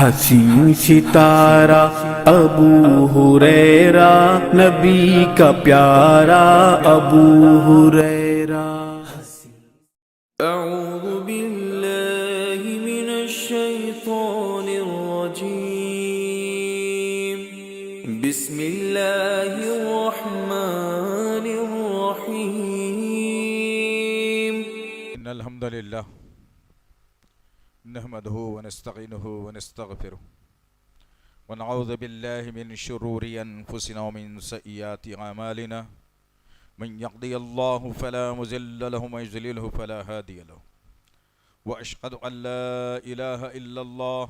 حسین ستارہ ابو ہریرہ نبی کا پیارا ابو ہریرہ۔ اعوذ باللہ من الشیطان الرجیم، بسم اللہ الرحمن الرحیم۔ ان الحمد للہ نحمده ونستعینه ونستغفره ونعوذ باللہ من شرور انفسنا ومن سیئات اعمالنا، من یهده اللہ فلا مضل له ومن یضلل فلا هادی له، واشهد ان لا الہ الا اللہ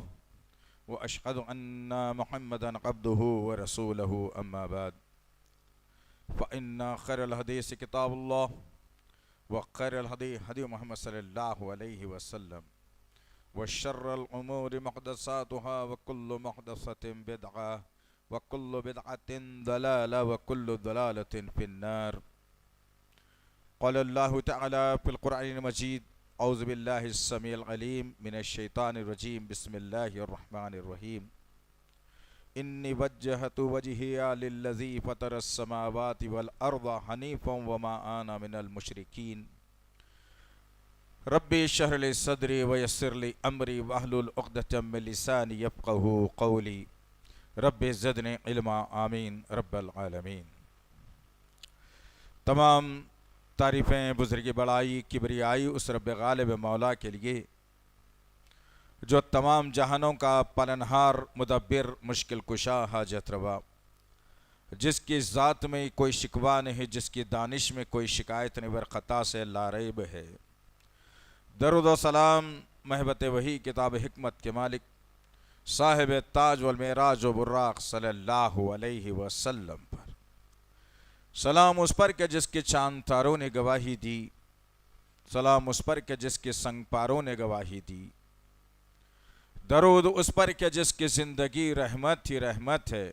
واشهد ان محمدا عبده ورسوله، اما بعد فان خیر الحدیث کتاب اللہ وخیر الہدی ہدی محمد صلی اللہ علیہ وسلم، وشر الامور محدثاتها وكل محدثة بدعة وكل بدعة ضلالة وكل ضلالة في النار۔ قال الله تعالى في القرآن المجيد: أعوذ بالله السميع العليم من الشيطان الرجيم، بسم الله الرحمن الرحيم، إني وجهت وجهي للذي فطر السماوات والأرض حنيفا وما أنا من المشركين، ربی اشرح لی صدری ویسر لی امری واحلل عقدۃ من لسانی یفقہوا قولی، رب زدنی علما، آمین رب العالمین۔ تمام تعریفیں، بزرگی، بڑائی، کبریائی اس رب غالب مولا کے لیے جو تمام جہانوں کا پالنہار، مدبر، مشکل کشا، حاجت روا، جس کی ذات میں کوئی شکوہ نہیں، جس کی دانش میں کوئی شکایت نہیں، برخطا سے لا ریب ہے۔ درود و سلام محبت وحی، کتاب حکمت کے مالک، صاحب تاج والمعراج و براق صلی اللہ علیہ وسلم پر سلام، اس پر کہ جس کے چاند تاروں نے گواہی دی، سلام اس پر کہ جس کے سنگ پاروں نے گواہی دی، درود اس پر کہ جس کی زندگی رحمت ہی رحمت ہے،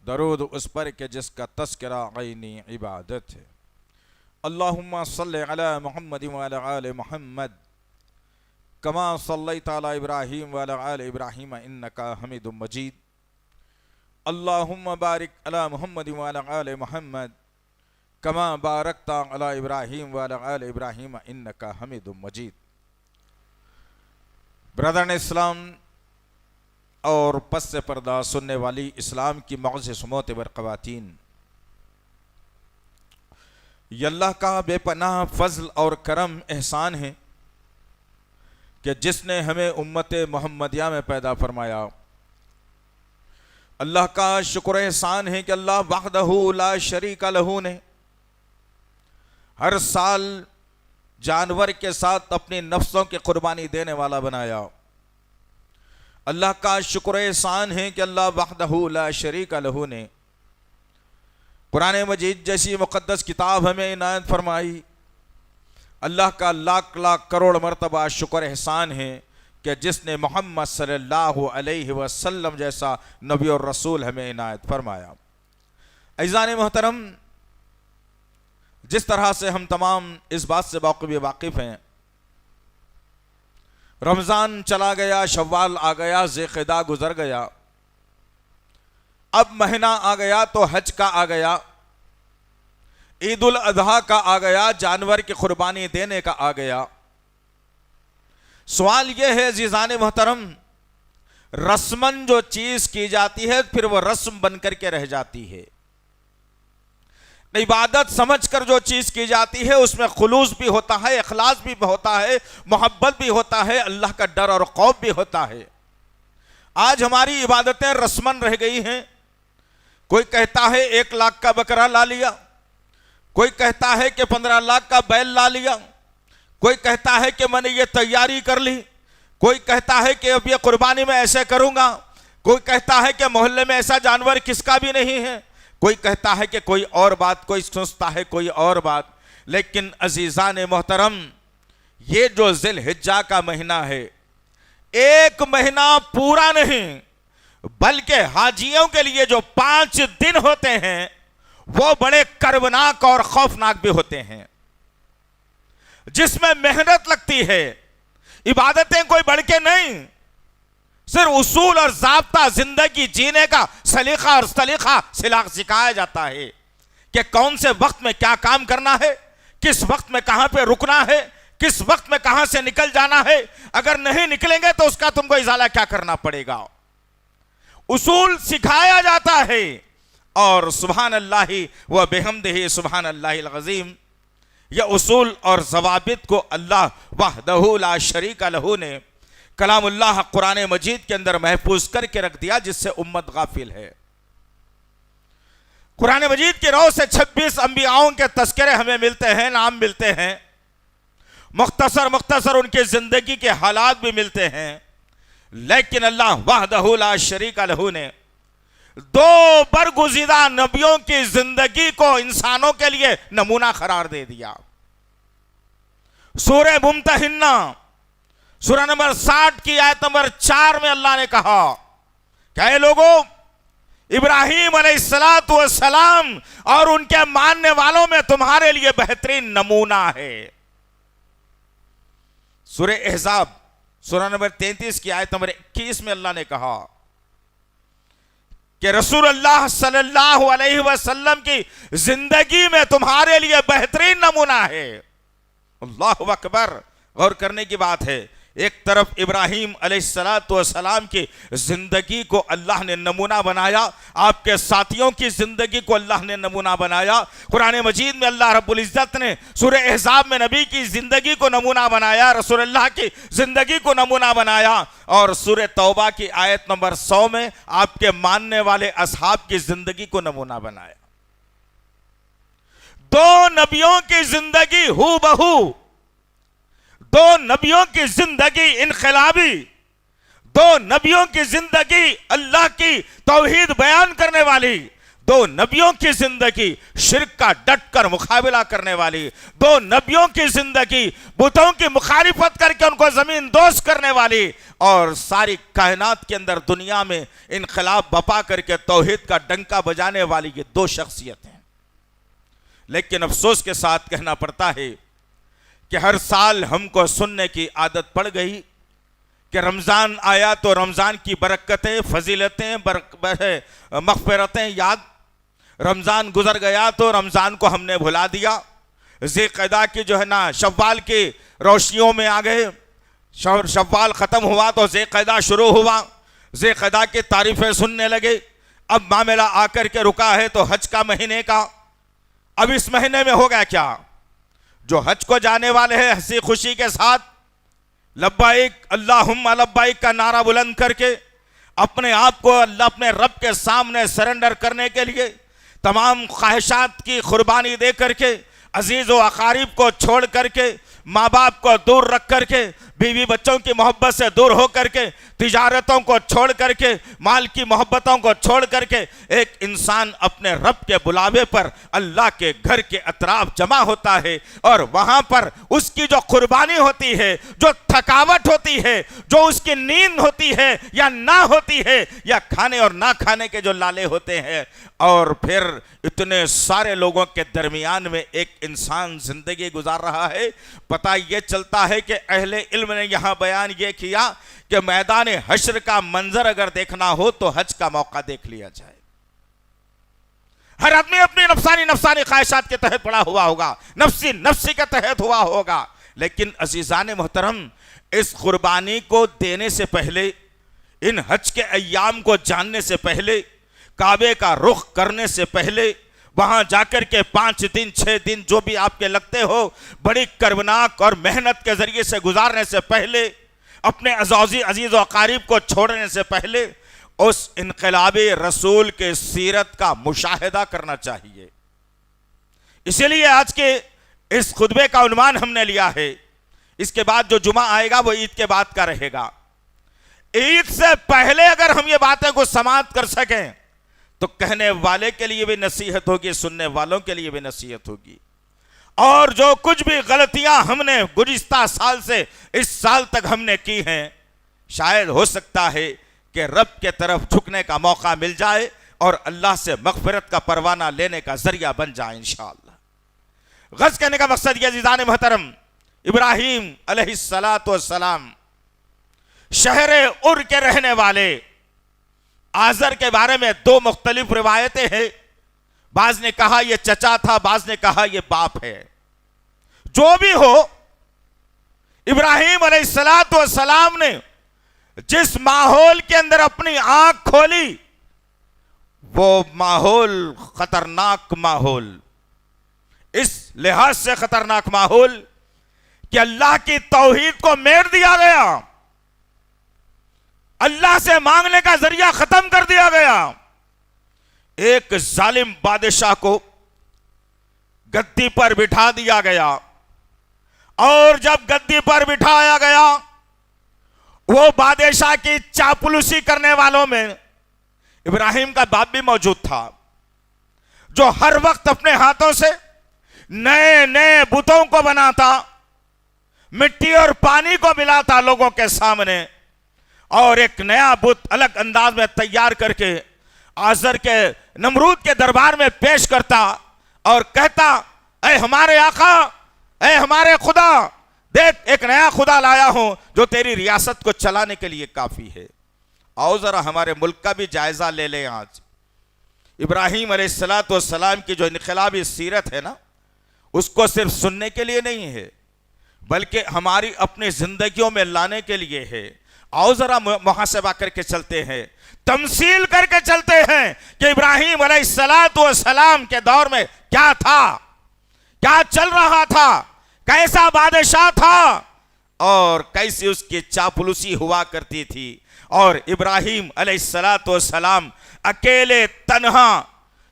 درود اس پر کہ جس کا تذکرہ عینی عبادت ہے۔ اللہم صلی علی محمد وعلی آل محمد کما صلیت علی ابراہیم وعلی آل ابراہیم انکا حمید مجید، اللہم بارک علی محمد وعلی آل محمد کما بارکت علی ابراہیم وعلی آل ابراہیم انکا حمید مجید۔ برادران اسلام اور پس سے پردہ سننے والی اسلام کی معزز معتبر خواتین، یہ اللہ کا بے پناہ فضل اور کرم احسان ہے کہ جس نے ہمیں امت محمدیہ میں پیدا فرمایا۔ اللہ کا شکر احسان ہے کہ اللہ وحدہ لا شریک لہ نے ہر سال جانور کے ساتھ اپنی نفسوں کی قربانی دینے والا بنایا۔ اللہ کا شکر احسان ہے کہ اللہ وحدہ لا شریک لہ نے قرآن مجید جیسی مقدس کتاب ہمیں عنایت فرمائی۔ اللہ کا لاکھ لاکھ کروڑ مرتبہ شکر احسان ہے کہ جس نے محمد صلی اللہ علیہ وسلم جیسا نبی اور رسول ہمیں عنایت فرمایا۔ عزیزان محترم، جس طرح سے ہم تمام اس بات سے واقف ہیں، رمضان چلا گیا، شوال آ گیا، ذی القعدہ گزر گیا، اب مہینہ آ گیا تو حج کا آ گیا، عید الاضحیٰ کا آ گیا، جانور کی قربانی دینے کا آ گیا۔ سوال یہ ہے عزیزان محترم، رسماً جو چیز کی جاتی ہے پھر وہ رسم بن کر کے رہ جاتی ہے، عبادت سمجھ کر جو چیز کی جاتی ہے اس میں خلوص بھی ہوتا ہے، اخلاص بھی ہوتا ہے، محبت بھی ہوتا ہے، اللہ کا ڈر اور خوف بھی ہوتا ہے۔ آج ہماری عبادتیں رسماً رہ گئی ہیں۔ کوئی کہتا ہے 1 لاکھ کا بکرا لا لیا، کوئی کہتا ہے کہ 15 لاکھ کا بیل لا لیا، کوئی کہتا ہے کہ میں نے یہ تیاری کر لی، کوئی کہتا ہے کہ اب یہ قربانی میں ایسے کروں گا، کوئی کہتا ہے کہ محلے میں ایسا جانور کس کا بھی نہیں ہے، کوئی کہتا ہے کہ کوئی اور بات، کوئی سوچتا ہے کوئی اور بات۔ لیکن عزیزان محترم، یہ جو ذی الحجہ کا مہینہ ہے، 1 مہینہ پورا نہیں بلکہ حاجیوں کے لیے جو 5 دن ہوتے ہیں وہ بڑے کربناک اور خوفناک بھی ہوتے ہیں، جس میں محنت لگتی ہے، عبادتیں کوئی بڑھ کے نہیں، صرف اصول اور ضابطہ زندگی جینے کا سلیقہ اور سلیقہ سکھایا جاتا ہے کہ کون سے وقت میں کیا کام کرنا ہے، کس وقت میں کہاں پہ رکنا ہے، کس وقت میں کہاں سے نکل جانا ہے، اگر نہیں نکلیں گے تو اس کا تم کو ازالہ کیا کرنا پڑے گا۔ اصول سکھایا جاتا ہے، اور سبحان اللہ و بحمدہ سبحان اللہ العظیم، یہ اصول اور ضوابط کو اللہ وحدہ لا شریک لہ نے کلام اللہ قرآن مجید کے اندر محفوظ کر کے رکھ دیا، جس سے امت غافل ہے۔ قرآن مجید کی رو سے 26 انبیاءوں کے تذکرے ہمیں ملتے ہیں، نام ملتے ہیں، مختصر ان کی زندگی کے حالات بھی ملتے ہیں، لیکن اللہ وحدہ لا شریک لہ نے 2 برگزیدہ نبیوں کی زندگی کو انسانوں کے لیے نمونہ قرار دے دیا۔ سورہ ممتحنہ سورہ نمبر 60 کی آیت نمبر 4 میں اللہ نے کہا کہ اے لوگوں، ابراہیم علیہ السلام اور ان کے ماننے والوں میں تمہارے لیے بہترین نمونہ ہے۔ سورہ احزاب سورہ نمبر 33 کی آیت نمبر 21 میں اللہ نے کہا کہ رسول اللہ صلی اللہ علیہ وسلم کی زندگی میں تمہارے لیے بہترین نمونہ ہے۔ اللہ اکبر، غور کرنے کی بات ہے۔ ایک طرف ابراہیم علیہ السلام کی زندگی کو اللہ نے نمونہ بنایا، آپ کے ساتھیوں کی زندگی کو اللہ نے نمونہ بنایا، قرآن مجید میں اللہ رب العزت نے سورہ احزاب میں نبی کی زندگی کو نمونہ بنایا، رسول اللہ کی زندگی کو نمونہ بنایا، اور سورہ توبہ کی آیت نمبر 100 میں آپ کے ماننے والے اصحاب کی زندگی کو نمونہ بنایا۔ 2 نبیوں کی زندگی ہو بہو، 2 نبیوں کی زندگی انقلابی، 2 نبیوں کی زندگی اللہ کی توحید بیان کرنے والی، 2 نبیوں کی زندگی شرک کا ڈٹ کر مقابلہ کرنے والی، 2 نبیوں کی زندگی بتوں کی مخالفت کر کے ان کو زمین دوز کرنے والی، اور ساری کائنات کے اندر دنیا میں انقلاب بپا کر کے توحید کا ڈنکا بجانے والی یہ 2 شخصیتیں۔ لیکن افسوس کے ساتھ کہنا پڑتا ہے کہ ہر سال ہم کو سننے کی عادت پڑ گئی کہ رمضان آیا تو رمضان کی برکتیں، فضیلتیں، مغفرتیں یاد، رمضان گزر گیا تو رمضان کو ہم نے بھلا دیا، ذی قعدہ کی جو ہے نا شوال کی روشنیوں میں آ گئے، شوال ختم ہوا تو ذی قعدہ شروع ہوا، ذی قعدہ کی تعریفیں سننے لگے، اب معاملہ آ کر کے رکا ہے تو حج کا مہینے کا، اب اس مہینے میں ہو گیا کیا؟ جو حج کو جانے والے ہیں ہنسی خوشی کے ساتھ لبیک اللہم لبیک کا نعرہ بلند کر کے اپنے آپ کو اللہ اپنے رب کے سامنے سرنڈر کرنے کے لیے تمام خواہشات کی قربانی دے کر کے، عزیز و اقارب کو چھوڑ کر کے، ماں باپ کو دور رکھ کر کے، بیوی بچوں کی محبت سے دور ہو کر کے، تجارتوں کو چھوڑ کر کے، مال کی محبتوں کو چھوڑ کر کے، ایک انسان اپنے رب کے بلاوے پر اللہ کے گھر کے اطراف جمع ہوتا ہے، اور وہاں پر اس کی جو قربانی ہوتی ہے، جو تھکاوٹ ہوتی ہے، جو اس کی نیند ہوتی ہے یا نہ ہوتی ہے، یا کھانے اور نہ کھانے کے جو لالے ہوتے ہیں، اور پھر اتنے سارے لوگوں کے درمیان میں ایک انسان زندگی گزار رہا ہے، پتہ یہ چلتا ہے کہ اہل علم نے یہاں بیان یہ کیا کہ میدان حشر کا منظر اگر دیکھنا ہو تو حج کا موقع دیکھ لیا جائے۔ ہر آدمی اپنی نفسانی خواہشات کے تحت پڑا ہوا ہوگا، نفسی کے تحت ہوا ہوگا، لیکن عزیزان محترم، اس قربانی کو دینے سے پہلے، ان حج کے ایام کو جاننے سے پہلے، کعبے کا رخ کرنے سے پہلے، وہاں جا کر کے 5 دن 6 دن جو بھی آپ کے لگتے ہو بڑی کربناک اور محنت کے ذریعے سے گزارنے سے پہلے، اپنے عزیز و اقارب کو چھوڑنے سے پہلے، اس انقلابی رسول کے سیرت کا مشاہدہ کرنا چاہیے۔ اسی لیے آج کے اس خطبے کا عنوان ہم نے لیا ہے، اس کے بعد جو جمعہ آئے گا وہ عید کے بعد کا رہے گا۔ عید سے پہلے اگر ہم یہ باتیں کو سماعت کر سکیں تو کہنے والے کے لیے بھی نصیحت ہوگی، سننے والوں کے لیے بھی نصیحت ہوگی، اور جو کچھ بھی غلطیاں ہم نے گزشتہ سال سے اس سال تک ہم نے کی ہیں، شاید ہو سکتا ہے کہ رب کے طرف جھکنے کا موقع مل جائے اور اللہ سے مغفرت کا پروانہ لینے کا ذریعہ بن جائے انشاءاللہ۔ غرض کہنے کا مقصد یہ عزیزان محترم، ابراہیم علیہ السلام شہر ار کے رہنے والے آزر کے بارے میں دو مختلف روایتیں ہیں. بعض نے کہا یہ چچا تھا، بعض نے کہا یہ باپ ہے. جو بھی ہو، ابراہیم علیہ السلام نے جس ماحول کے اندر اپنی آنکھ کھولی وہ ماحول خطرناک ماحول، اس لحاظ سے خطرناک ماحول کہ اللہ کی توحید کو میٹ دیا گیا، اللہ سے مانگنے کا ذریعہ ختم کر دیا گیا. ایک ظالم بادشاہ کو گدی پر بٹھا دیا گیا، اور جب گدی پر بٹھایا گیا وہ بادشاہ کی چاپلوسی کرنے والوں میں ابراہیم کا باپ بھی موجود تھا، جو ہر وقت اپنے ہاتھوں سے نئے نئے بتوں کو بناتا، مٹی اور پانی کو ملاتا لوگوں کے سامنے، اور ایک نیا بت الگ انداز میں تیار کر کے آزر کے نمرود کے دربار میں پیش کرتا اور کہتا، اے ہمارے آقا، اے ہمارے خدا، دیکھ ایک نیا خدا لایا ہوں جو تیری ریاست کو چلانے کے لیے کافی ہے. آؤ ذرا ہمارے ملک کا بھی جائزہ لے لیں. آج ابراہیم علیہ السلام کی جو انقلابی سیرت ہے نا، اس کو صرف سننے کے لیے نہیں ہے بلکہ ہماری اپنی زندگیوں میں لانے کے لیے ہے. آؤ ذرا محاسبہ کر کے چلتے ہیں، تمثیل کر کے چلتے ہیں کہ ابراہیم علیہ السلام کے دور میں کیا تھا، کیا چل رہا تھا، کیسا بادشاہ تھا اور کیسی اس کی چاپلوسی ہوا کرتی تھی. اور ابراہیم علیہ السلام اکیلے تنہا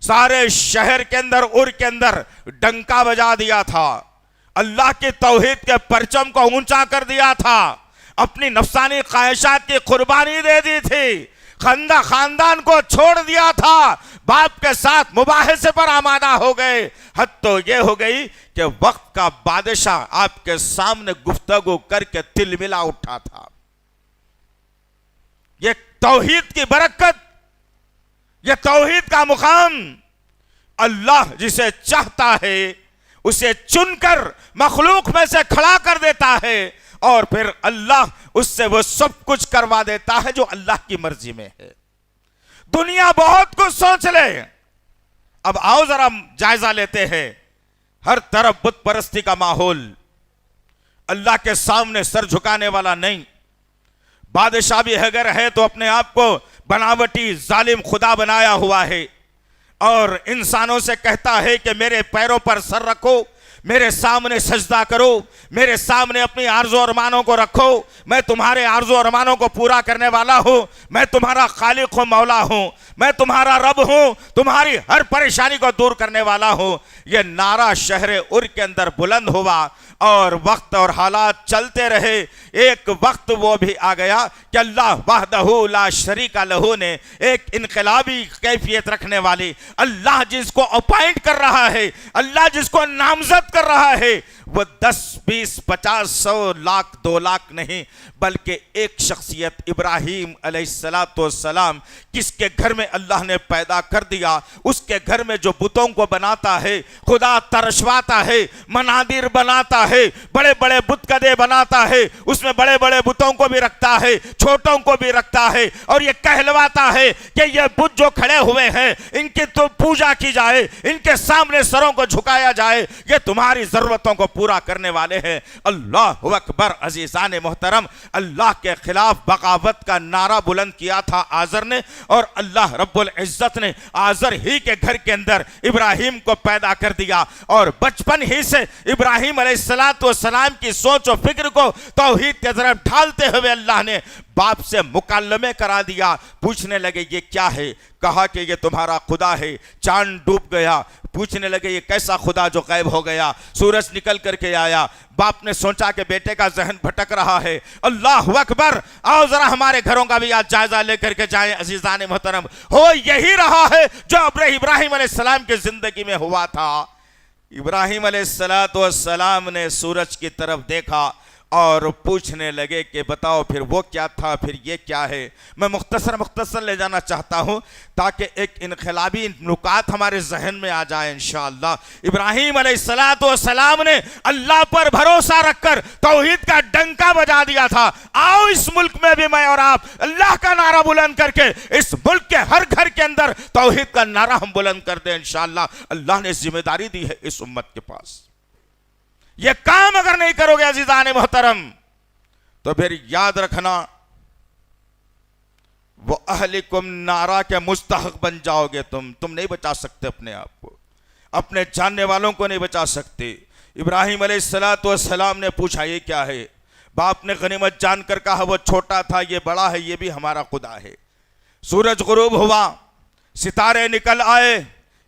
سارے شہر کے اندر، ار کے اندر ڈنکا بجا دیا تھا، اللہ کی توحید کے پرچم کو اونچا کر دیا تھا، اپنی نفسانی خواہشات کی قربانی دے دی تھی، خاندان کو چھوڑ دیا تھا، باپ کے ساتھ مباحثے پر آمادہ ہو گئے. حد تو یہ ہو گئی کہ وقت کا بادشاہ آپ کے سامنے گفتگو کر کے تل ملا اٹھا تھا. یہ توحید کی برکت، یہ توحید کا مقام، اللہ جسے چاہتا ہے اسے چن کر مخلوق میں سے کھڑا کر دیتا ہے، اور پھر اللہ اس سے وہ سب کچھ کروا دیتا ہے جو اللہ کی مرضی میں ہے. دنیا بہت کچھ سوچ لے، اب آؤ ذرا جائزہ لیتے ہیں. ہر طرف بت پرستی کا ماحول، اللہ کے سامنے سر جھکانے والا نہیں. بادشاہ بھی اگر ہے تو اپنے آپ کو بناوٹی ظالم خدا بنایا ہوا ہے، اور انسانوں سے کہتا ہے کہ میرے پیروں پر سر رکھو، میرے سامنے سجدہ کرو، میرے سامنے اپنی آرزو اور ارمانوں کو رکھو، میں تمہارے آرزو اور ارمانوں کو پورا کرنے والا ہوں، میں تمہارا خالق و مولا ہوں، میں تمہارا رب ہوں، تمہاری ہر پریشانی کو دور کرنے والا ہوں. یہ نعرہ شہر ار کے اندر بلند ہوا، اور وقت اور حالات چلتے رہے. ایک وقت وہ بھی آ گیا کہ اللہ وحدہ لا شریک لہ نے ایک انقلابی کیفیت رکھنے والی، اللہ جس کو اپائنٹ کر رہا ہے، اللہ جس کو نامزد کر رہا ہے، وہ 10 20 50 100 لاکھ 2 لاکھ نہیں، بلکہ ایک شخصیت ابراہیم علیہ السلام کس کے گھر میں اللہ نے پیدا کر دیا. اس کے گھر میں جو بتوں کو بناتا ہے، خدا ترشواتا ہے، منادر بناتا ہے، بڑے بڑے بت کدے بناتا ہے، اس میں بڑے بڑے بتوں کو بھی رکھتا ہے، چھوٹوں کو بھی رکھتا ہے، اور یہ کہلواتا ہے کہ یہ بت جو کھڑے ہوئے ہیں ان کی تو پوجا کی جائے، ان کے سامنے سروں کو جھکایا جائے، یہ تمہاری ضرورتوں کو پورا کرنے والے ہیں. اللہ اکبر. عزیزان محترم، اللہ کے خلاف بغاوت کا نعرہ بلند کیا تھا آزر نے، اور اللہ رب العزت نے آزر ہی کے گھر کے اندر ابراہیم کو پیدا کر دیا، اور بچپن ہی سے ابراہیم علیہ السلام کی سوچ و فکر کو توحید کی طرف ڈھالتے ہوئے اللہ نے باپ سے مکالمے کرا دیا. پوچھنے لگے یہ کیا ہے؟ کہا کہ یہ تمہارا خدا ہے. چاند ڈوب گیا. پوچھنے لگے یہ کیسا خدا جو غائب ہو گیا؟ سورج نکل کر کے آیا. باپ نے سوچا کہ بیٹے کا ذہن بھٹک رہا ہے. اللہ اکبر. آؤ ذرا ہمارے گھروں کا بھی آج جائزہ لے کر کے جائیں. عزیزان محترم، ہو یہی رہا ہے جو ابراہیم علیہ السلام کی زندگی میں ہوا تھا. ابراہیم علیہ السلام نے سورج کی طرف دیکھا اور پوچھنے لگے کہ بتاؤ پھر وہ کیا تھا، پھر یہ کیا ہے۔ میں مختصر لے جانا چاہتا ہوں تاکہ ایک انقلابی نکات ہمارے ذہن میں آ جائے انشاءاللہ۔ ابراہیم علیہ السلام نے اللہ پر بھروسہ رکھ کر توحید کا ڈنکا بجا دیا تھا۔ آؤ اس ملک میں بھی میں اور آپ اللہ کا نعرہ بلند کر کے اس ملک کے ہر گھر کے اندر توحید کا نعرہ ہم بلند کر دیں انشاءاللہ۔ اللہ نے ذمہ داری دی ہے اس امت کے پاس، یہ کام اگر نہیں کرو گے عزیزان محترم تو پھر یاد رکھنا وہ اہلکم نارا کے مستحق بن جاؤ گے۔ تم نہیں بچا سکتے اپنے آپ کو، اپنے جاننے والوں کو نہیں بچا سکتے۔ ابراہیم علیہ السلام نے پوچھا یہ کیا ہے؟ باپ نے غنیمت جان کر کہا وہ چھوٹا تھا، یہ بڑا ہے، یہ بھی ہمارا خدا ہے۔ سورج غروب ہوا، ستارے نکل آئے،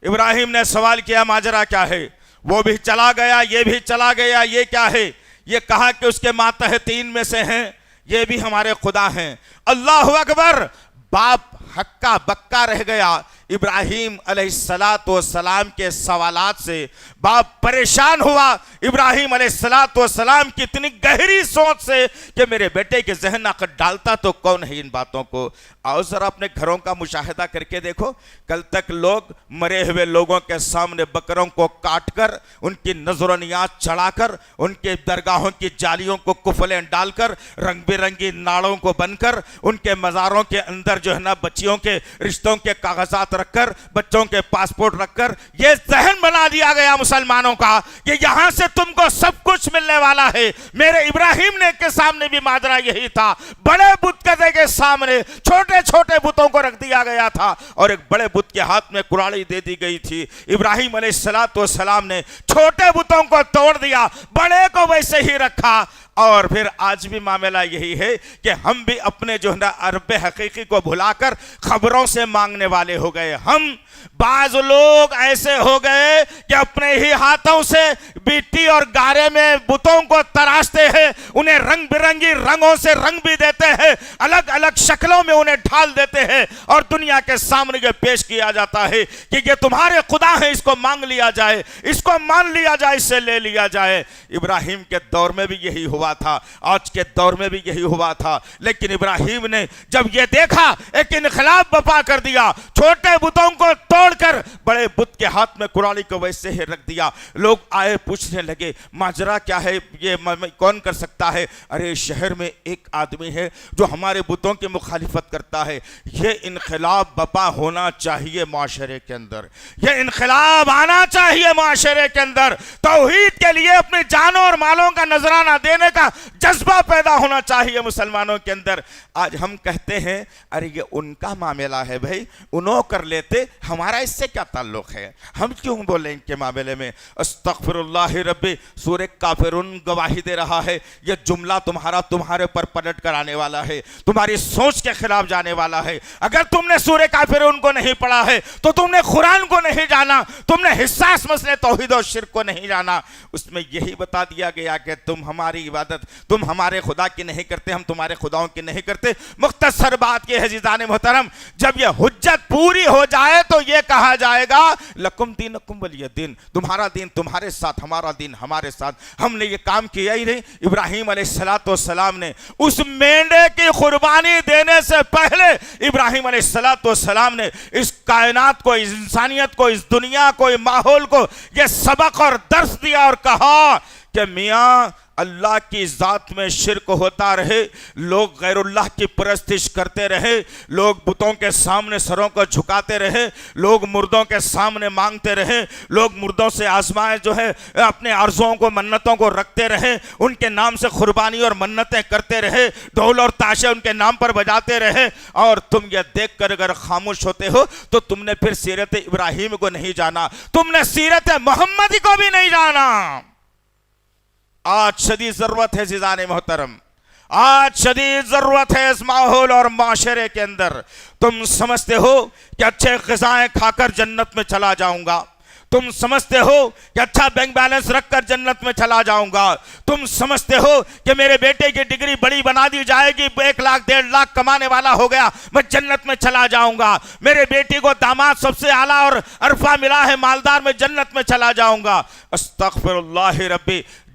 ابراہیم نے سوال کیا ماجرا کیا ہے؟ وہ بھی چلا گیا، یہ بھی چلا گیا، یہ کیا ہے؟ یہ کہا کہ اس کے ماتحتین میں سے ہیں، یہ بھی ہمارے خدا ہیں۔ اللہ اکبر! باپ ہکا بکا رہ گیا ابراہیم علیہ السلام کے سوالات سے، باپ پریشان ہوا ابراہیم علیہ السلام کی اتنی گہری سوچ سے کہ میرے بیٹے کے ذہن عقل ڈالتا تو کون ہے ان باتوں کو۔ آؤ ذرا اپنے گھروں کا مشاہدہ کر کے دیکھو، کل تک لوگ مرے ہوئے لوگوں کے سامنے بکروں کو کاٹ کر، ان کی نظر و نیاز چڑھا کر، ان کے درگاہوں کی جالیوں کو کفلیں ڈال کر، رنگ برنگی ناڑوں کو بن کر، ان کے مزاروں کے اندر جو ہے نا بچیوں کے رشتوں کے کاغذات رکھ کر، بچوں کے پاسپورٹ رکھ کر، یہ ذہن بنا دیا گیا مسلمانوں کا کہ یہاں سے تم کو سب کچھ ملنے والا ہے۔ میرے ابراہیم نے کے سامنے بھی ماجرا یہی تھا، بڑے بت کدے کے سامنے چھوٹے چھوٹے بتوں کو رکھ دیا گیا تھا اور ایک بڑے بت کے ہاتھ میں کراڑی دے دی گئی تھی۔ ابراہیم علیہ السلام نے چھوٹے بتوں کو توڑ دیا، بڑے کو ویسے ہی رکھا۔ اور پھر آج بھی معاملہ یہی ہے کہ ہم بھی اپنے جو ہے نا رب حقیقی کو بھلا کر خبروں سے مانگنے والے ہو گئے۔ ہم بعض لوگ ایسے ہو گئے کہ اپنے ہی ہاتھوں سے مٹی اور گارے میں بتوں کو تراشتے ہیں، انہیں رنگ برنگی رنگوں سے رنگ بھی دیتے ہیں، الگ الگ شکلوں میں انہیں ڈھال دیتے ہیں اور دنیا کے سامنے یہ پیش کیا جاتا ہے کہ یہ تمہارے خدا ہیں، اس کو مانگ لیا جائے، اس کو مان لیا جائے، اس سے لے لیا جائے۔ ابراہیم کے دور میں بھی یہی ہوا تھا، آج کے دور میں بھی یہی ہوا تھا، لیکن ابراہیم نے جب یہ دیکھا ایک انقلاب برپا کر دیا، چھوٹے بتوں کو توڑ کر بڑے بت کے ہاتھ میں کراڑی کو ویسے ہی رکھ دیا۔ لوگ آئے پوچھنے لگے ماجرا کیا ہے، یہ کون کر سکتا ہے؟ ارے شہر میں ایک آدمی ہے جو ہمارے بتوں کی مخالفت کرتا ہے۔ یہ انقلاب برپا ہونا چاہیے معاشرے کے اندر، یہ انقلاب آنا چاہیے معاشرے کے اندر، توحید کے لیے اپنی جانوں اور مالوں کا نذرانہ دینے کا جذبہ پیدا ہونا چاہیے مسلمانوں کے اندر۔ آج ہم کہتے ہیں ارے یہ ان کا معاملہ ہے، بھائی انہوں کر لیتے، ہمارا اس سے کیا تعلق ہے، ہم کیوں بولیں ان کے معاملے میں؟ استغفر اللہ ربی، سورہ کافرون گواہی دے رہا ہے یہ جملہ تمہارے پر پلٹ کر آنے والا ہے، تمہاری سوچ کے خلاف جانے والا ہے۔ اگر تم نے سورہ کافرون کو نہیں پڑھا ہے تو تم نے قرآن کو نہیں جانا، تم نے حساس مسئلے توحید و شرک کو نہیں جانا۔ اس میں یہی بتا دیا گیا کہ تم ہماری عبادت تم ہمارے خدا کی نہیں کرتے، ہم تمہارے خداؤں کی نہیں کرتے۔ مختصر بات یہ ہے عزیزان محترم، جب یہ حجت پوری ہو جائے تو یہ کہا جائے گا لکم دینکم ولی دین، تمہارا دین تمہارے ساتھ، ہمارا دین ہمارے ساتھ۔ ہم نے یہ کام کیا ہی نہیں۔ ابراہیم علیہ السلام نے اس مینڈے کی قربانی دینے سے پہلے ابراہیم علیہ السلام نے اس کائنات کو، اس انسانیت کو، اس دنیا کو، اس ماحول کو یہ سبق اور درس دیا اور کہا کہ میاں اللہ کی ذات میں شرک ہوتا رہے، لوگ غیر اللہ کی پرستش کرتے رہے، لوگ بتوں کے سامنے سروں کو جھکاتے رہے، لوگ مردوں کے سامنے مانگتے رہے، لوگ مردوں سے آزمائے جو ہے اپنے عرضوں کو، منتوں کو رکھتے رہے، ان کے نام سے قربانی اور منتیں کرتے رہے، ڈھول اور تاشے ان کے نام پر بجاتے رہے، اور تم یہ دیکھ کر اگر خاموش ہوتے ہو تو تم نے پھر سیرت ابراہیم کو نہیں جانا، تم نے سیرت محمدی کو بھی نہیں جانا۔ آج شدید ضرورت ہے عزیزان محترم، آج شدید ضرورت ہے اس ماحول اور معاشرے کے اندر۔ تم سمجھتے ہو کہ اچھے غذائیں کھا کر جنت میں چلا جاؤں گا، تم سمجھتے ہو کہ اچھا بینک بیلنس رکھ کر جنت میں چلا جاؤں گا، تم سمجھتے ہو کہ میرے بیٹے کی ڈگری بڑی بنا دی جائے گی، 1 لاکھ 1.5 لاکھ کمانے والا ہو گیا، میں جنت میں چلا جاؤں گا، میرے بیٹی کو داماد سب سے اعلیٰ اور عرفہ ملا ہے مالدار، میں جنت میں چلا جاؤں گا۔ استغفر اللہ ربی،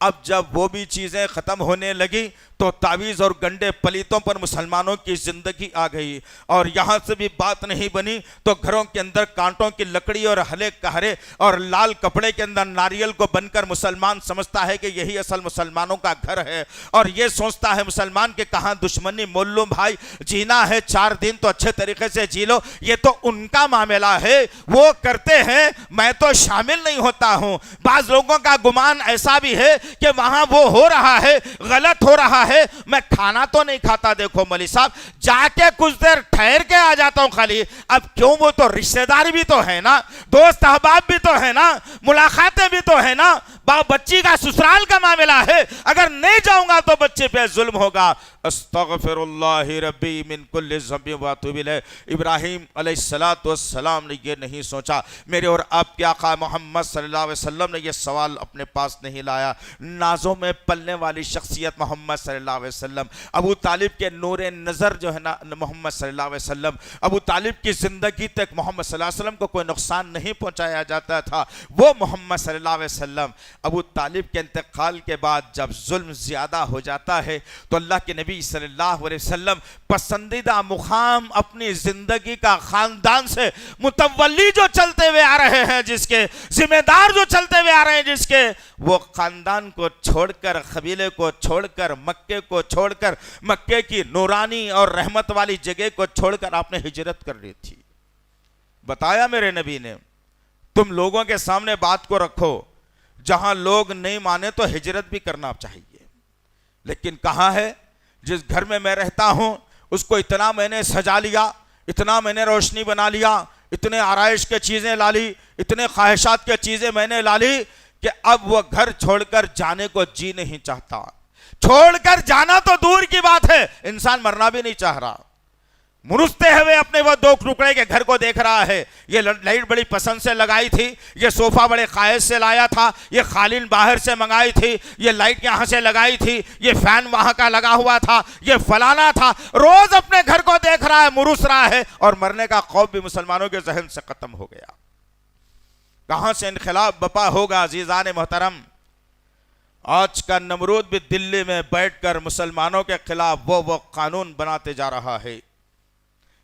اب جب وہ بھی چیزیں ختم ہونے لگی تو تعویذ اور گنڈے پلیتوں پر مسلمانوں کی زندگی آ گئی، اور یہاں سے بھی بات نہیں بنی تو گھروں کے اندر کانٹوں کی لکڑی اور ہلے کہرے اور لال کپڑے کے اندر ناریل کو بن کر مسلمان سمجھتا ہے کہ یہی اصل مسلمانوں کا گھر ہے، اور یہ سوچتا ہے مسلمان کہ کہاں دشمنی مول لو بھائی، جینا ہے 4 دن تو اچھے طریقے سے جی لو، یہ تو ان کا معاملہ ہے، وہ کرتے ہیں میں تو شامل نہیں ہوتا ہوں۔ بعض لوگوں کا گمان ایسا بھی ہے کہ وہاں وہ ہو رہا ہے، غلط ہو رہا ہے، میں کھانا تو نہیں کھاتا، دیکھو مولوی صاحب جا کے کچھ دیر ٹھہر کے آ جاتا ہوں خالی، اب کیوں، وہ تو رشتہ دار بھی تو ہے نا، دوست احباب بھی تو ہے نا، ملاقاتیں بھی تو ہے نا، بچی کا سسرال کا معاملہ ہے، اگر نہیں جاؤں گا تو بچے پہ ظلم ہوگا۔ استغفر اللہ ربی من کل ذنب واتوب الیہ۔ ابراہیم علیہ السلام نے یہ نہیں سوچا، میرے اور آپ کے آقا محمد صلی اللہ علیہ وسلم نے یہ سوال اپنے پاس نہیں لایا۔ نازوں میں پلنے والی شخصیت محمد صلی اللہ علیہ وسلم، ابو طالب کے نور نظر جو ہے نا محمد صلی اللہ علیہ وسلم، ابو طالب کی زندگی تک محمد صلی اللہ علیہ وسلم کو کوئی نقصان نہیں پہنچایا جاتا تھا، وہ محمد صلی اللہ علیہ وسلم۔ ابو طالب کے انتقال کے بعد جب ظلم زیادہ ہو جاتا ہے تو اللہ کے نبی صلی اللہ علیہ وسلم پسندیدہ مقام اپنی زندگی کا خاندان سے متولی جو چلتے ہوئے آ رہے ہیں، جس کے ذمہ دار جو چلتے ہوئے آ رہے ہیں، جس کے وہ خاندان کو چھوڑ کر، قبیلے کو چھوڑ کر، مکے کو چھوڑ کر، مکے کی نورانی اور رحمت والی جگہ کو چھوڑ کر آپ نے ہجرت کر لی تھی۔ بتایا میرے نبی نے تم لوگوں کے سامنے بات کو رکھو، جہاں لوگ نہیں مانے تو ہجرت بھی کرنا چاہیے، لیکن کہاں ہے جس گھر میں میں رہتا ہوں اس کو اتنا میں نے سجا لیا، اتنا میں نے روشنی بنا لیا، اتنے آرائش کے چیزیں لا لی، اتنے خواہشات کے چیزیں میں نے لا لی کہ اب وہ گھر چھوڑ کر جانے کو جی نہیں چاہتا۔ چھوڑ کر جانا تو دور کی بات ہے، انسان مرنا بھی نہیں چاہ رہا۔ مرستے ہوئے اپنے وہ 2 ٹکڑے کے گھر کو دیکھ رہا ہے، یہ لائٹ بڑی پسند سے لگائی تھی، یہ صوفہ بڑے خواہش سے لایا تھا، یہ قالین باہر سے منگائی تھی، یہ لائٹ یہاں سے لگائی تھی، یہ فین وہاں کا لگا ہوا تھا، یہ فلانا تھا، روز اپنے گھر کو دیکھ رہا ہے، مرس رہا ہے، اور مرنے کا خوف بھی مسلمانوں کے ذہن سے ختم ہو گیا۔ کہاں سے انقلاب بپا ہوگا عزیزان محترم؟ آج کا نمرود بھی دلی میں بیٹھ کر مسلمانوں کے خلاف وہ قانون بناتے جا رہا ہے،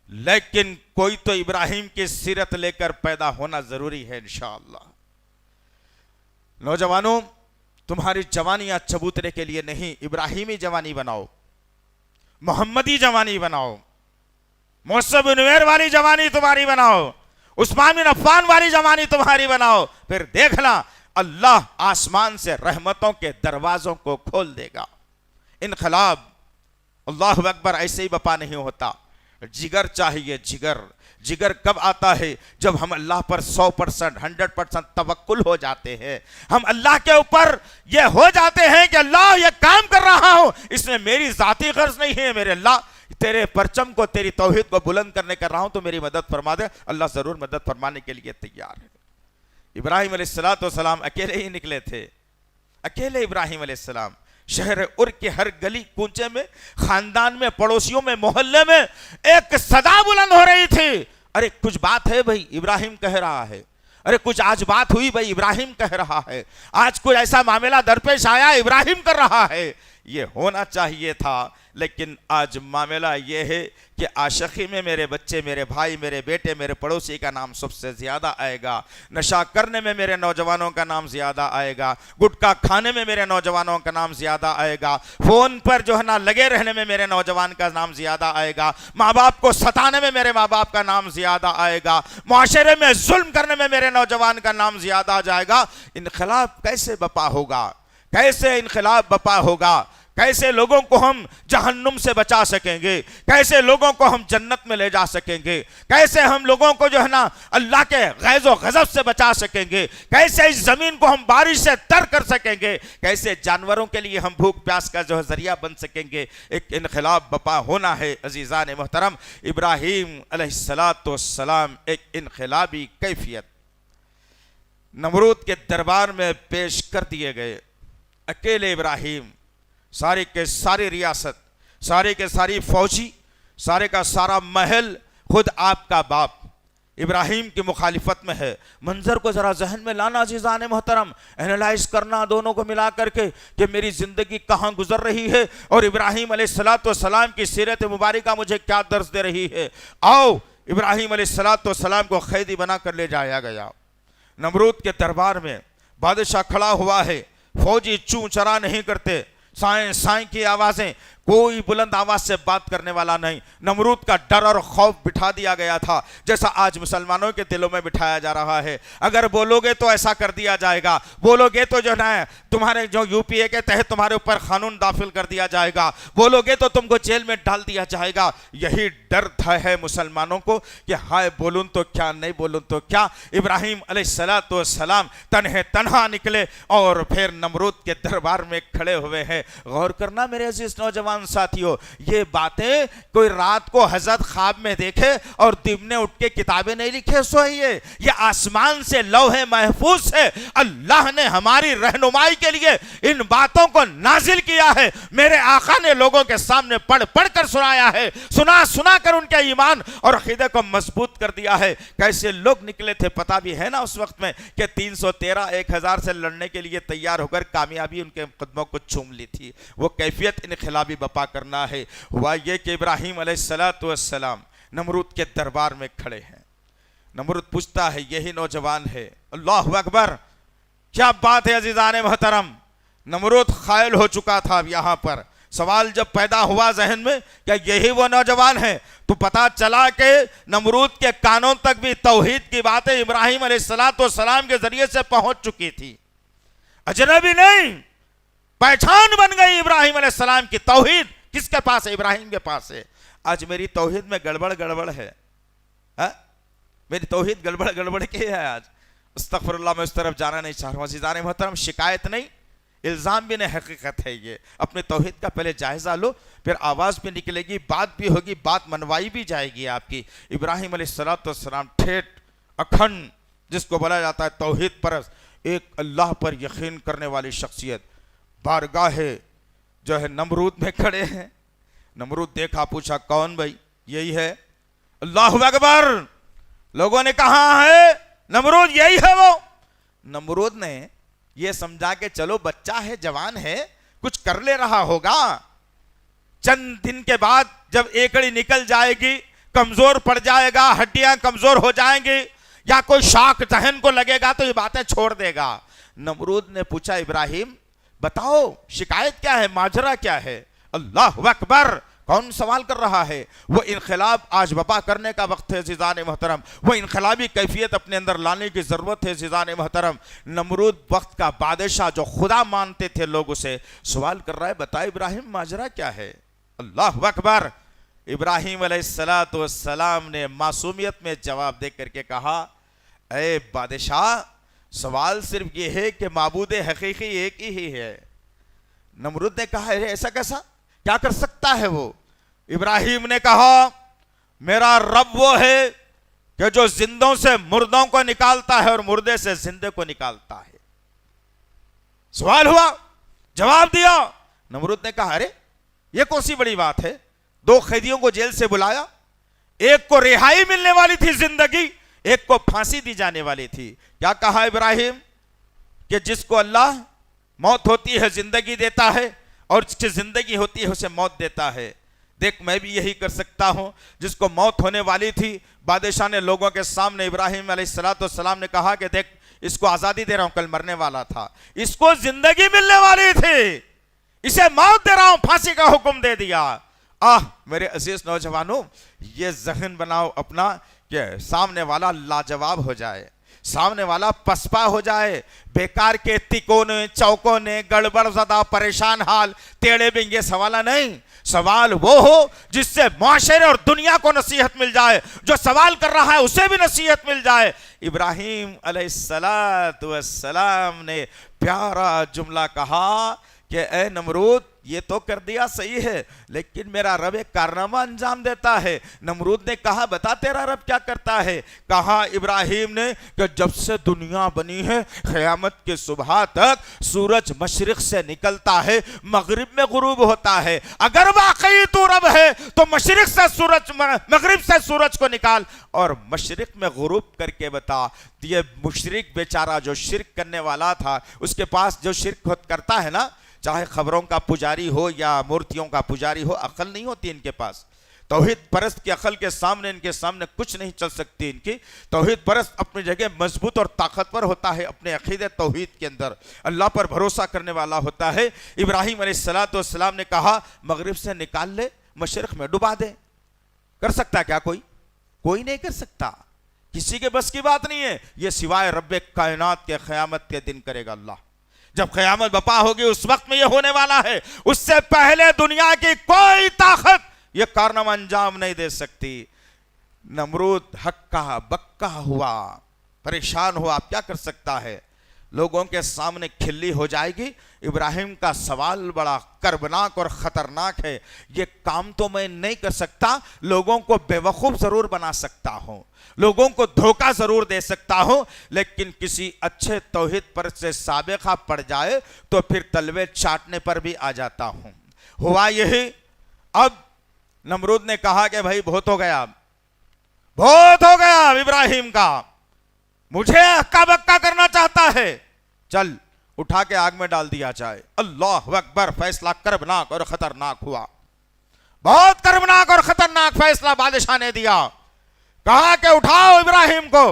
لیکن کوئی تو ابراہیم کی سیرت لے کر پیدا ہونا ضروری ہے انشاءاللہ۔ نوجوانوں، تمہاری جوانیاں چبوترے کے لیے نہیں، ابراہیمی جوانی بناؤ، محمدی جوانی بناؤ، مصعب بن عمیر والی جوانی تمہاری بناؤ، عثمان بن عفان والی جوانی تمہاری بناؤ، پھر دیکھنا اللہ آسمان سے رحمتوں کے دروازوں کو کھول دے گا۔ انقلاب اللہ اکبر ایسے ہی بپا نہیں ہوتا، جگر چاہیے، جگر کب آتا ہے؟ جب ہم اللہ پر 100%، 100% توکل ہو جاتے ہیں، ہم اللہ کے اوپر یہ ہو جاتے ہیں کہ اللہ یہ کام کر رہا ہوں، اس میں میری ذاتی غرض نہیں ہے، میرے اللہ تیرے پرچم کو، تیری توحید کو بلند کرنے کر رہا ہوں، تو میری مدد فرما دے۔ اللہ ضرور مدد فرمانے کے لیے تیار ہے۔ ابراہیم علیہ السلام اکیلے ہی نکلے تھے، اکیلے ابراہیم علیہ السلام شہر ار کے ہر گلی کوچے میں، خاندان میں، پڑوسیوں میں، محلے میں ایک صدا بلند ہو رہی تھی، ارے کچھ بات ہے بھائی، ابراہیم کہہ رہا ہے، ارے کچھ آج بات ہوئی بھائی، ابراہیم کہہ رہا ہے، آج کوئی ایسا معاملہ درپیش آیا، ابراہیم کر رہا ہے۔ یہ ہونا چاہیے تھا، لیکن آج معاملہ یہ ہے کہ عاشقی میں میرے بچے، میرے بھائی، میرے بیٹے، میرے پڑوسی کا نام سب سے زیادہ آئے گا، نشہ کرنے میں میرے نوجوانوں کا نام زیادہ آئے گا، گٹکا کھانے میں میرے نوجوانوں کا نام زیادہ آئے گا، فون پر جو ہے نا لگے رہنے میں میرے نوجوان کا نام زیادہ آئے گا، ماں باپ کو ستانے میں میرے ماں باپ کا نام زیادہ آئے گا، معاشرے میں ظلم کرنے میں میرے نوجوان کا نام زیادہ آ جائے گا۔ انقلاب کیسے بپا ہوگا؟ کیسے انقلاب بپا ہوگا؟ کیسے لوگوں کو ہم جہنم سے بچا سکیں گے؟ کیسے لوگوں کو ہم جنت میں لے جا سکیں گے؟ کیسے ہم لوگوں کو جو ہے نا اللہ کے غیظ و غضب سے بچا سکیں گے؟ کیسے اس زمین کو ہم بارش سے تر کر سکیں گے؟ کیسے جانوروں کے لیے ہم بھوک پیاس کا جو ہے ذریعہ بن سکیں گے؟ ایک انقلاب بپا ہونا ہے عزیزان محترم۔ ابراہیم علیہ السلام ایک انقلابی کیفیت نمرود کے دربار میں پیش کر دیے گئے۔ اکیلے ابراہیم، سارے کے ساری ریاست، سارے کے ساری فوجی، سارے کا سارا محل، خود آپ کا باپ ابراہیم کی مخالفت میں ہے۔ منظر کو ذرا ذہن میں لانا عزیزان محترم، اینالائز کرنا دونوں کو ملا کر کے کہ میری زندگی کہاں گزر رہی ہے اور ابراہیم علیہ السلام کی سیرت مبارکہ مجھے کیا درس دے رہی ہے۔ آؤ ابراہیم علیہ السلام کو قیدی بنا کر لے جایا گیا۔ نمرود کے دربار میں بادشاہ کھڑا ہوا ہے، فوجی چوں چرا نہیں کرتے، سائیں سائیں کی آوازیں، کوئی بلند آواز سے بات کرنے والا نہیں۔ نمرود کا ڈر اور خوف بٹھا دیا گیا تھا، جیسا آج مسلمانوں کے دلوں میں بٹھایا جا رہا ہے۔ اگر بولو گے تو ایسا کر دیا جائے گا، بولو گے تو جو ہے تمہارے جو یو پی اے کے تحت تمہارے اوپر قانون داخل کر دیا جائے گا، بولو گے تو تم کو جیل میں ڈال دیا جائے گا۔ یہی ڈر تھا ہے مسلمانوں کو کہ ہائے بولوں تو کیا، نہیں بولوں تو کیا۔ ابراہیم علیہ السلام تنہا نکلے اور پھر نمرود کے دربار میں کھڑے ہوئے ہیں۔ غور کرنا میرے عزیز نوجوان ساتھیوں، یہ باتیں کوئی رات کو حضرت خواب میں دیکھے اور دن نے اٹھ کے کتابیں نہیں لکھے سوئیے، یہ آسمان سے لوح محفوظ سے اللہ نے ہماری رہنمائی کے لیے ان باتوں کو نازل کیا ہے۔ میرے آقا نے لوگوں کے سامنے پڑھ کر سنایا ہے، سنا کر ان کے ایمان اور عقیدے کو مضبوط کر دیا ہے۔ کیسے لوگ نکلے تھے پتہ بھی ہے نا اس وقت میں کہ 313 1000 سے لڑنے کے لیے تیار ہو کر کامیابی ان کے قدموں کو چوم لی تھی۔ وہ کیفیت انقلابی بپا کرنا ہے۔ ہوا یہ کہ ابراہیم علیہ السلام نمرود کے دربار میں کھڑے ہیں۔ نمرود پوچھتا ہے، یہی نوجوان ہے؟ اللہ اکبر، کیا بات ہے عزیزان محترم۔ نمرود خائل ہو چکا تھا اب یہاں پر۔ سوال جب پیدا ہوا ذہن میں کہ یہی وہ نوجوان ہے، تو پتا چلا کہ نمرود کے کانوں تک بھی توحید کی باتیں ابراہیم علیہ السلام کے ذریعے سے پہنچ چکی تھی۔ اجنبی نہیں، پہچان بن گئی ابراہیم علیہ السلام کی۔ توحید کس کے پاس ہے؟ ابراہیم کے پاس ہے۔ آج میری توحید میں گڑبڑ ہے، میری توحید گڑبڑ کی ہے آج۔ استغفر اللہ، میں اس طرف جانا نہیں چاہ رہا ہوں عزیزان محترم، شکایت نہیں، الزام بھی نہیں، حقیقت ہے یہ۔ اپنے توحید کا پہلے جائزہ لو، پھر آواز بھی نکلے گی، بات بھی ہوگی، بات منوائی بھی جائے گی آپ کی۔ ابراہیم علیہ السلام ٹھیٹ اکھنڈ، جس کو بولا جاتا ہے توحید پرست، ایک اللہ پر یقین کرنے والی شخصیت، بارگاہ جو ہے نمرود میں کھڑے ہیں۔ نمرود دیکھا، پوچھا کون بھائی؟ یہی ہے۔ اللہ اکبر، لوگوں نے کہا ہے نمرود یہی ہے وہ۔ نمرود نے یہ سمجھا کہ چلو بچہ ہے، جوان ہے، کچھ کر لے رہا ہوگا۔ چند دن کے بعد جب ایکڑی نکل جائے گی، کمزور پڑ جائے گا، ہڈیاں کمزور ہو جائیں گی، یا کوئی شاک ذہن کو لگے گا تو یہ باتیں چھوڑ دے گا۔ نمرود نے پوچھا ابراہیم بتاؤ شکایت کیا ہے، ماجرا کیا ہے؟ اللہ اکبر، کون سوال کر رہا ہے؟ وہ انقلاب آج وبا کرنے کا وقت ہے عزیزان محترم، وہ انقلابی کیفیت اپنے اندر لانے کی ضرورت ہے عزیزان محترم۔ نمرود وقت کا بادشاہ جو خدا مانتے تھے لوگ اسے سوال کر رہا ہے، بتا ابراہیم ماجرا کیا ہے؟ اللہ اکبر۔ ابراہیم علیہ السلام نے معصومیت میں جواب دے کر کے کہا، اے بادشاہ سوال صرف یہ ہے کہ معبود حقیقی ایک ہی ہے۔ نمرود نے کہا ایسا کیسا، کیا کر سکتا ہے وہ؟ ابراہیم نے کہا میرا رب وہ ہے کہ جو زندوں سے مردوں کو نکالتا ہے اور مردے سے زندے کو نکالتا ہے۔ سوال ہوا، جواب دیا۔ نمرود نے کہا ارے یہ کون سی بڑی بات ہے؟ 2 قیدیوں کو جیل سے بلایا، ایک کو رہائی ملنے والی تھی زندگی، ایک کو پھانسی دی جانے والی تھی۔ کیا کہا ابراہیم کہ جس کو اللہ موت ہوتی ہے زندگی دیتا ہے، اور جس کی زندگی ہوتی ہے اسے موت دیتا ہے۔ دیکھ میں بھی یہی کر سکتا ہوں۔ جس کو موت ہونے والی تھی، بادشاہ نے لوگوں کے سامنے ابراہیم علیہ السلام نے کہا کہ دیکھ اس کو آزادی دے رہا ہوں، کل مرنے والا تھا، اس کو زندگی ملنے والی تھی، اسے موت دے رہا ہوں، پھانسی کا حکم دے دیا۔ میرے عزیز نوجوانوں، یہ ذہن بناؤ اپنا کہ سامنے والا لاجواب ہو جائے، سامنے والا پسپا ہو جائے، بیکار کے تکوں نے چوکوں نے گڑبڑ زدہ پریشان حال ٹیڑے بنگے سوالہ نہیں۔ سوال وہ ہو جس سے معاشرے اور دنیا کو نصیحت مل جائے، جو سوال کر رہا ہے اسے بھی نصیحت مل جائے۔ ابراہیم علیہ السلام نے پیارا جملہ کہا کہ اے نمرود یہ تو کر دیا صحیح ہے لیکن میرا رب ایک کارنامہ انجام دیتا ہے۔ نمرود نے کہا بتا تیرا رب کیا کرتا ہے؟ کہا ابراہیم نے کہ جب سے دنیا بنی ہے قیامت کے صبح تک سورج مشرق سے نکلتا ہے مغرب میں غروب ہوتا ہے، اگر واقعی تو رب ہے تو مشرق سے سورج مغرب سے سورج کو نکال اور مشرق میں غروب کر کے بتا۔ یہ مشرک بیچارہ جو شرک کرنے والا تھا، اس کے پاس جو شرک کرتا ہے نا، چاہے خبروں کا پجاری ہو یا مورتیوں کا پجاری ہو، عقل نہیں ہوتی ان کے پاس۔ توحید پرست کی عقل کے سامنے ان کے سامنے کچھ نہیں چل سکتی ان کی۔ توحید پرست اپنی جگہ مضبوط اور طاقتور ہوتا ہے اپنے عقیدے توحید کے اندر، اللہ پر بھروسہ کرنے والا ہوتا ہے۔ ابراہیم علیہ السلام نے کہا مغرب سے نکال لے مشرق میں ڈبا دے۔ کر سکتا کیا کوئی؟ کوئی نہیں کر سکتا، کسی کے بس کی بات نہیں ہے، یہ سوائے رب کائنات کے قیامت کے دن کرے گا اللہ۔ جب قیامت بپا ہوگی اس وقت میں یہ ہونے والا ہے، اس سے پہلے دنیا کی کوئی طاقت یہ کارنامہ انجام نہیں دے سکتی۔ نمرود ہکا بکا ہوا، پریشان ہوا، اب کیا کر سکتا ہے؟ لوگوں کے سامنے کھلی ہو جائے گی۔ ابراہیم کا سوال بڑا کربناک اور خطرناک ہے، یہ کام تو میں نہیں کر سکتا، لوگوں کو بے وقوف ضرور بنا سکتا ہوں، لوگوں کو دھوکہ ضرور دے سکتا ہوں، لیکن کسی اچھے توحید پر سے سابقہ پڑ جائے تو پھر تلوے چاٹنے پر بھی آ جاتا ہوں۔ ہوا یہی، اب نمرود نے کہا کہ بھائی بہت ہو گیا، بہت ہو گیا ابراہیم کا، مجھے ہکا بکا کرنا چاہتا ہے، چل اٹھا کے آگ میں ڈال دیا جائے۔ اللہ اکبر، فیصلہ کربناک اور خطرناک ہوا، بہت کربناک اور خطرناک فیصلہ بادشاہ نے دیا۔ کہا کہ اٹھاؤ ابراہیم کو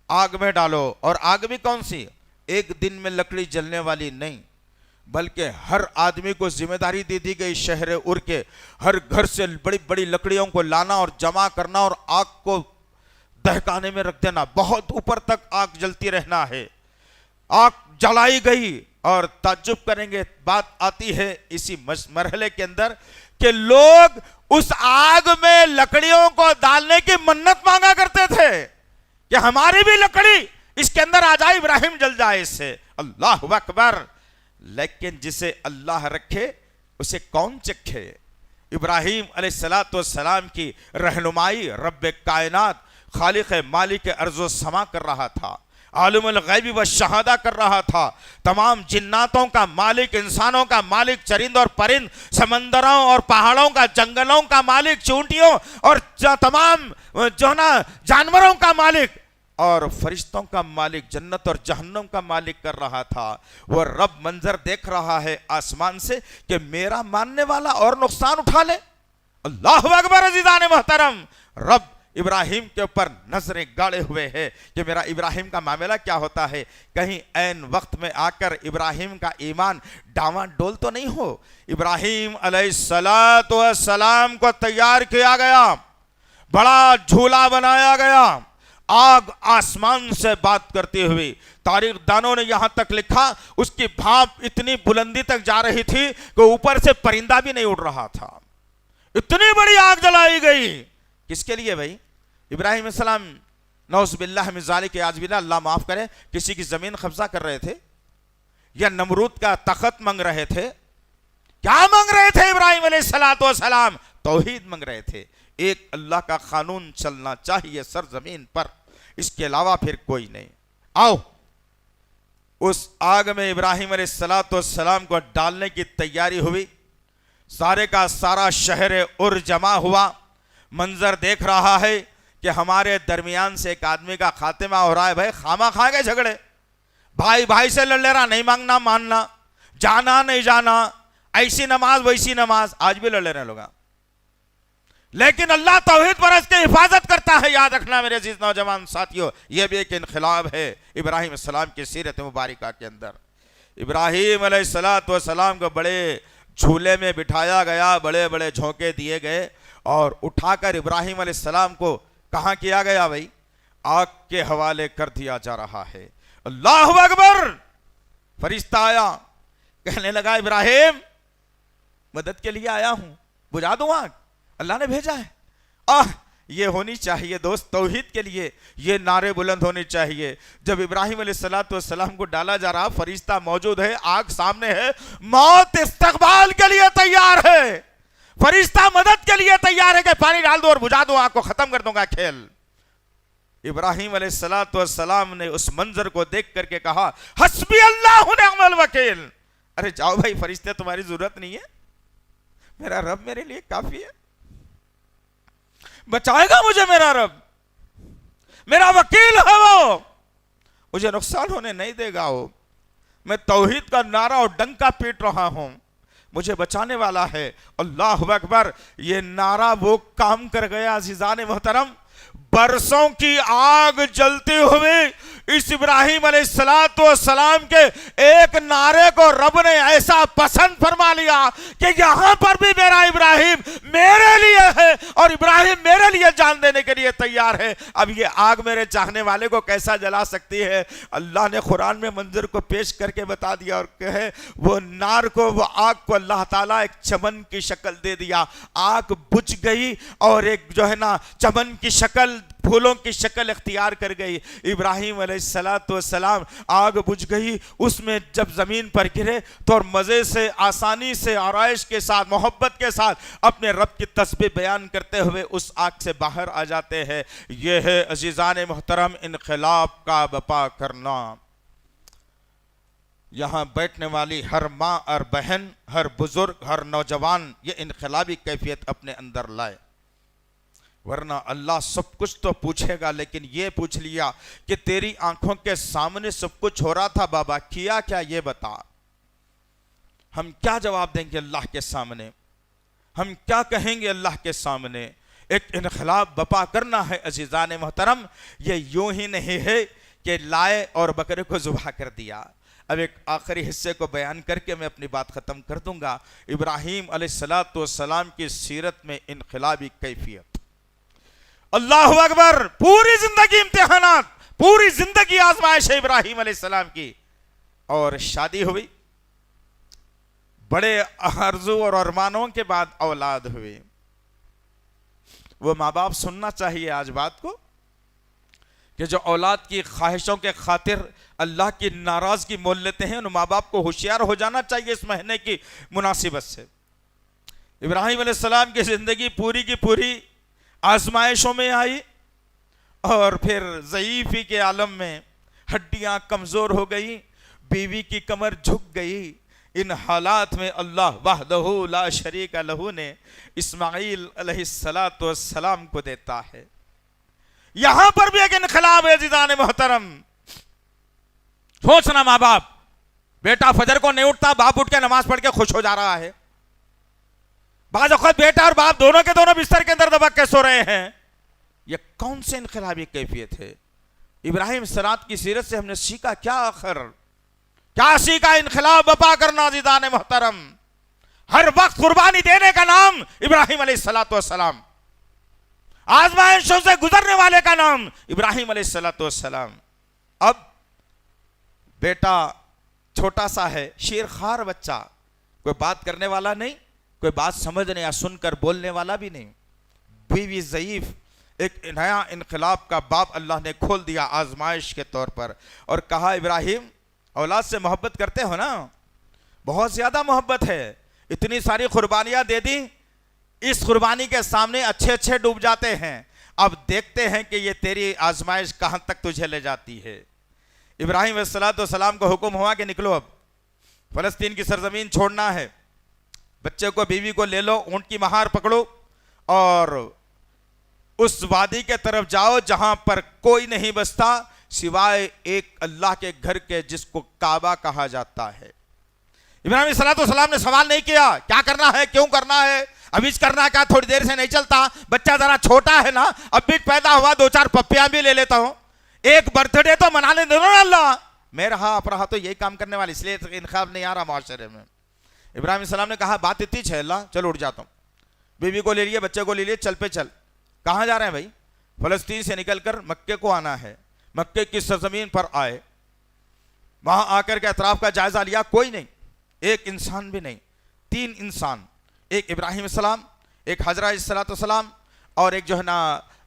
آگ میں ڈالو، اور آگ بھی کون سی؟ ایک دن میں لکڑی جلنے والی نہیں، بلکہ ہر آدمی کو ذمہ داری دے دی گئی شہر ار کے ہر گھر سے بڑی بڑی لکڑیوں کو لانا اور جمع کرنا اور آگ کو دہکانے میں رکھ دینا، بہت اوپر تک آگ جلتی رہنا ہے۔ آگ جلائی گئی اور تعجب کریں گے، بات آتی ہے اسی مرحلے کے اندر کہ لوگ اس آگ میں لکڑیوں کو ڈالنے کی منت مانگا کرتے تھے کہ ہماری بھی لکڑی اس کے اندر آ جائے، ابراہیم جل جائے اس سے۔ اللہ اکبر، لیکن جسے اللہ رکھے اسے کون چکھے؟ ابراہیم علیہ السلام کی رہنمائی رب کائنات خالق مالک ارض و سما کر رہا تھا، عالم الغیب و شہادہ کر رہا تھا، تمام جناتوں کا مالک، انسانوں کا مالک، چرند اور پرند، سمندروں اور پہاڑوں کا، جنگلوں کا مالک، چونٹیوں اور تمام جانوروں کا مالک اور فرشتوں کا مالک، جنت اور جہنم کا مالک کر رہا تھا۔ وہ رب منظر دیکھ رہا ہے آسمان سے کہ میرا ماننے والا اور نقصان اٹھا لے۔ اللہ اکبر عزیزان محترم، رب ابراہیم کے اوپر نظریں گاڑے ہوئے ہیں کہ میرا ابراہیم کا معاملہ کیا ہوتا ہے، کہیں عین وقت میں آ کر ابراہیم کا ایمان ڈاواں ڈول تو نہیں ہو۔ ابراہیم علیہ السلام کو تیار کیا گیا، بڑا جھولا بنایا گیا، آگ آسمان سے بات کرتی ہوئی۔ تاریخ دانوں نے یہاں تک لکھا اس کی بھاپ اتنی بلندی تک جا رہی تھی کہ اوپر سے پرندہ بھی نہیں اڑ رہا تھا، اتنی بڑی آگ جلائی گئی۔ کس کے لیے بھائی؟ ابراہیم علیہ السلام نعوذ باللہ من ذالک، آج بھی اللہ معاف کرے، کسی کی زمین قبضہ کر رہے تھے یا نمرود کا تخت مانگ رہے تھے؟ کیا مانگ رہے تھے ابراہیم علیہ السلام؟ توحید مانگ رہے تھے، ایک اللہ کا قانون چلنا چاہیے سرزمین پر، اس کے علاوہ پھر کوئی نہیں۔ آؤ اس آگ میں ابراہیم علیہ السلام کو ڈالنے کی تیاری ہوئی، سارے کا سارا شہر ار جمع ہوا، منظر دیکھ رہا ہے کہ ہمارے درمیان سے ایک آدمی کا خاتمہ ہو رہا ہے۔ بھائی خامہ کھا گئے جھگڑے، بھائی بھائی سے لڑ لے رہا، نہیں مانگنا ماننا، جانا نہیں جانا، ایسی نماز ویسی نماز، آج بھی لڑ لے رہے لوگ۔ لیکن اللہ توحید پر اس کی حفاظت کرتا ہے، یاد رکھنا میرے عزیز نوجوان ساتھیوں، یہ بھی ایک انقلاب ہے ابراہیم السلام کی سیرت مبارکہ کے اندر۔ ابراہیم علیہ السلام کو بڑے جھولے میں بٹھایا گیا، بڑے بڑے جھونکے دیے گئے اور اٹھا کر ابراہیم علیہ السلام کو کہاں کیا گیا بھائی؟ آگ کے حوالے کر دیا جا رہا ہے۔ اللہ اکبر، فرشتہ آیا، کہنے لگا ابراہیم مدد کے لیے آیا ہوں، بجھا دوں آگ؟ اللہ نے بھیجا ہے۔ یہ ہونی چاہیے دوست، توحید کے لیے یہ نعرے بلند ہونے چاہیے۔ جب ابراہیم علیہ السلام کو ڈالا جا رہا، فرشتہ موجود ہے، آگ سامنے ہے، موت استقبال کے لیے تیار ہے، فرشتہ مدد کے لیے تیار ہے کہ پانی ڈال دو اور بجھا دو، آگ کو ختم کر دوں گا کھیل۔ ابراہیم علیہ السلام نے اس منظر کو دیکھ کر کے کہا حسبی اللہ ونعم الوکیل، ارے جاؤ بھائی، فرشتے تمہاری ضرورت نہیں ہے، میرا رب میرے لیے کافی ہے، بچائے گا مجھے میرا رب، میرا وکیل ہے وہ، مجھے نقصان ہونے نہیں دے گا وہ، میں توحید کا نعرہ اور ڈنکا پیٹ رہا ہوں، مجھے بچانے والا ہے۔ اللہ اکبر، یہ نعرہ وہ کام کر گیا عزیزان محترم، برسوں کی آگ جلتی ہوئی اس ابراہیم علیہ السلام کے ایک نعرے کو رب نے ایسا پسند فرما لیا کہ یہاں پر بھی میرا ابراہیم میرے لیے ہے اور ابراہیم میرے لیے جان دینے کے لیے تیار ہے۔ اب یہ آگ میرے چاہنے والے کو کیسا جلا سکتی ہے؟ اللہ نے قرآن میں منظر کو پیش کر کے بتا دیا اور کہے وہ نار کو، وہ آگ کو اللہ تعالیٰ ایک چمن کی شکل دے دیا، آگ بجھ گئی اور ایک جو ہے نا چمن کی شکل، پھولوں کی شکل اختیار کر گئی۔ ابراہیم علیہ السلام آگ بجھ گئی، اس میں جب زمین پر گرے تو اور مزے سے، آسانی سے، آرائش کے ساتھ، محبت کے ساتھ اپنے رب کی تسبیح بیان کرتے ہوئے اس آگ سے باہر آ جاتے ہیں۔ یہ ہے عزیزان محترم انقلاب کا بپا کرنا۔ یہاں بیٹھنے والی ہر ماں، ہر بہن، ہر بزرگ، ہر نوجوان یہ انقلابی کیفیت اپنے اندر لائے، ورنہ اللہ سب کچھ تو پوچھے گا، لیکن یہ پوچھ لیا کہ تیری آنکھوں کے سامنے سب کچھ ہو رہا تھا بابا، کیا کیا یہ بتا۔ ہم کیا جواب دیں گے اللہ کے سامنے؟ ہم کیا کہیں گے اللہ کے سامنے؟ ایک انقلاب بپا کرنا ہے عزیزان محترم، یہ یوں ہی نہیں ہے کہ لائے اور بکرے کو ذبح کر دیا۔ اب ایک آخری حصے کو بیان کر کے میں اپنی بات ختم کر دوں گا۔ ابراہیم علیہ السلام کی سیرت میں انقلابی کیفیت، اللہ اکبر، پوری زندگی امتحانات، پوری زندگی آزمائش ہے ابراہیم علیہ السلام کی، اور شادی ہوئی، بڑے آرزو اور ارمانوں کے بعد اولاد ہوئی۔ وہ ماں باپ سننا چاہیے آج بات کو کہ جو اولاد کی خواہشوں کے خاطر اللہ کی ناراضگی مول لیتے ہیں، ان ماں باپ کو ہوشیار ہو جانا چاہیے اس مہینے کی مناسبت سے۔ ابراہیم علیہ السلام کی زندگی پوری کی پوری آزمائشوں میں آئی، اور پھر ضعیفی کے عالم میں ہڈیاں کمزور ہو گئی، بیوی کی کمر جھک گئی۔ ان حالات میں اللہ وحدہ لا شریک لہ نے اسماعیل علیہ السلام کو دیتا ہے۔ یہاں پر بھی ایک انقلاب ہے عزیزان محترم۔ سوچنا ماں باپ، بیٹا فجر کو نہیں اٹھتا، باپ اٹھ کے نماز پڑھ کے خوش ہو جا رہا ہے۔ بعض اوقات بیٹا اور باپ دونوں کے دونوں بستر کے اندر دبک کے سو رہے ہیں۔ یہ کون سے انقلابی کیفیت ہے؟ ابراہیم السلام کی سیرت سے ہم نے سیکھا کیا؟ آخر کیا سیکھا؟ انقلاب بپا کرنا عزیزان محترم۔ ہر وقت قربانی دینے کا نام ابراہیم علیہ السلام، آزمائشوں سے گزرنے والے کا نام ابراہیم علیہ السلام۔ اب بیٹا چھوٹا سا ہے، شیر خوار بچہ، کوئی بات کرنے والا نہیں، کوئی بات سمجھنے یا سن کر بولنے والا بھی نہیں، بیوی ضعیف۔ ایک نیا انقلاب کا باب اللہ نے کھول دیا آزمائش کے طور پر، اور کہا ابراہیم اولاد سے محبت کرتے ہو نا؟ بہت زیادہ محبت ہے، اتنی ساری قربانیاں دے دی، اس قربانی کے سامنے اچھے اچھے ڈوب جاتے ہیں، اب دیکھتے ہیں کہ یہ تیری آزمائش کہاں تک تجھے لے جاتی ہے۔ ابراہیم علیہ السلام کو حکم ہوا کہ نکلو، اب فلسطین کی سرزمین چھوڑنا ہے، بچے کو، بیوی کو لے لو، اونٹ کی مہار پکڑو اور اس وادی کے طرف جاؤ جہاں پر کوئی نہیں بستا سوائے ایک اللہ کے گھر کے جس کو کعبہ کہا جاتا ہے۔ ابراہیم علیہ السلام نے سوال نہیں کیا کیا کرنا ہے، کیوں کرنا ہے، ابھی کرنا کیا، تھوڑی دیر سے نہیں چلتا، بچہ ذرا چھوٹا ہے نا، اب بھی پیدا ہوا، 2-4 پپیاں بھی لے لیتا ہوں، ایک برتھ ڈے تو منانے دو نا اللہ، میں رہا آپ رہا تو یہی کام کرنے والی، اس لیے انقلاب نہیں آ رہا معاشرے میں۔ ابراہیم علیہ السلام نے کہا بات اتنی ہے اللہ، چلو اٹھ جاتا ہوں، بیوی کو لے لیے، بچے کو لے لیے، چل پہ چل۔ کہاں جا رہے ہیں بھائی؟ فلسطین سے نکل کر مکے کو آنا ہے۔ مکے کی سرزمین پر آئے، وہاں آ کر کے اطراف کا جائزہ لیا، کوئی نہیں، ایک انسان بھی نہیں، 3 انسان، ایک ابراہیم السلام، ایک حضرہ علیہ السلام اور ایک جو ہے نا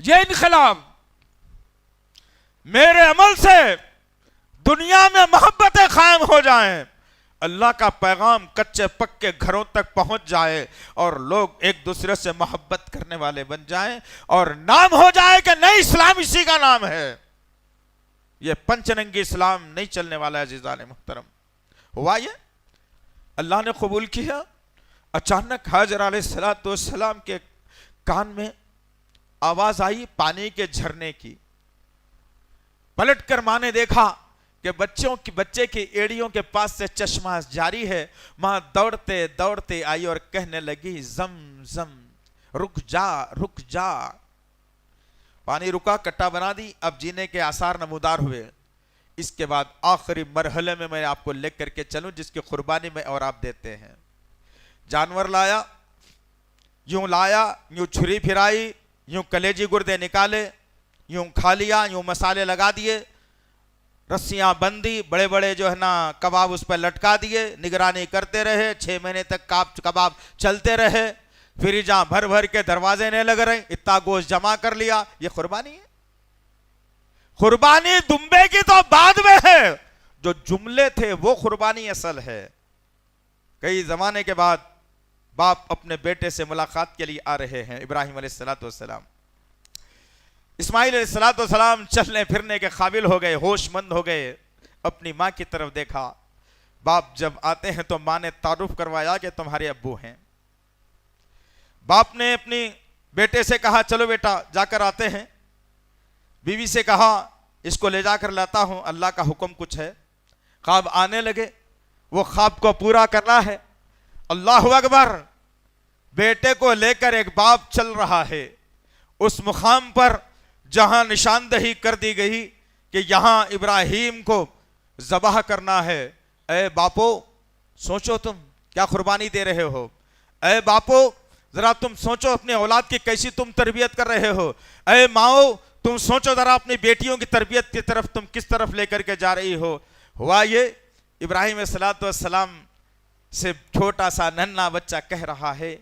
یہ انقلاب میرے عمل سے دنیا میں محبتیں قائم ہو جائیں، اللہ کا پیغام کچے پکے گھروں تک پہنچ جائے اور لوگ ایک دوسرے سے محبت کرنے والے بن جائیں، اور نام ہو جائے کہ نئی اسلام اسی کا نام ہے۔ یہ پنچنگی اسلام نہیں چلنے والا ہے عزیزان محترم۔ ہوا یہ اللہ نے قبول کیا۔ اچانک حاجر علیہ السلام کے کان میں آواز آئی پانی کے جھرنے کی۔ پلٹ کر ماں نے دیکھا کہ بچے کی ایڑیوں کے پاس سے چشمہ جاری ہے۔ ماں دوڑتے دوڑتے آئی اور کہنے لگی زم زم، رک جا رک جا۔ پانی رکا، کٹا بنا دی، اب جینے کے آثار نمودار ہوئے۔ اس کے بعد آخری مرحلے میں آپ کو لے کر کے چلوں جس کی قربانی میں اور آپ دیتے ہیں۔ جانور لایا، یوں چھری پھرائی، یوں کلیجی گردے نکالے، یوں کھا لیا، یوں مسالے لگا دیے، رسیاں بندی، بڑے بڑے جو ہے نا کباب اس پہ لٹکا دیے، نگرانی کرتے رہے، 6 مہینے تک کباب چلتے رہے، فریجاں بھر بھر کے دروازے نہیں لگ رہے، اتنا گوشت جمع کر لیا۔ یہ قربانی ہے؟ قربانی دمبے کی تو بعد میں ہے، جو جملے تھے وہ قربانی اصل ہے۔ کئی زمانے کے بعد باپ اپنے بیٹے سے ملاقات کے لیے آ رہے ہیں، ابراہیم علیہ السلام۔ اسماعیل علیہ السلام چلنے پھرنے کے قابل ہو گئے، ہوش مند ہو گئے، اپنی ماں کی طرف دیکھا۔ باپ جب آتے ہیں تو ماں نے تعارف کروایا کہ تمہارے ابو ہیں۔ باپ نے اپنی بیٹے سے کہا چلو بیٹا جا کر آتے ہیں۔ بیوی سے کہا اس کو لے جا کر لاتا ہوں، اللہ کا حکم کچھ ہے۔ خواب آنے لگے، وہ خواب کو پورا کرنا ہے۔ اللہ اکبر، بیٹے کو لے کر ایک باپ چل رہا ہے اس مقام پر جہاں نشاندہی کر دی گئی کہ یہاں ابراہیم کو ذبح کرنا ہے۔ اے باپو سوچو تم کیا قربانی دے رہے ہو، اے باپو ذرا تم سوچو اپنے اولاد کی کیسی تم تربیت کر رہے ہو، اے ماؤ تم سوچو ذرا اپنی بیٹیوں کی تربیت کی طرف تم کس طرف لے کر کے جا رہی ہو۔ ہوا یہ ابراہیم علیہ السلام سے چھوٹا سا ننھا بچہ کہہ رہا ہے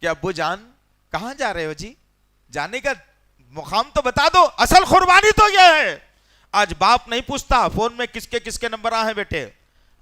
کہ ابو جان کہاں جا رہے ہو جی، جانے کا مقام تو بتا دو، اصل قربانی تو یہ ہے۔ آج باپ نہیں پوچھتا فون میں کس کے نمبر آئے ہیں بیٹے،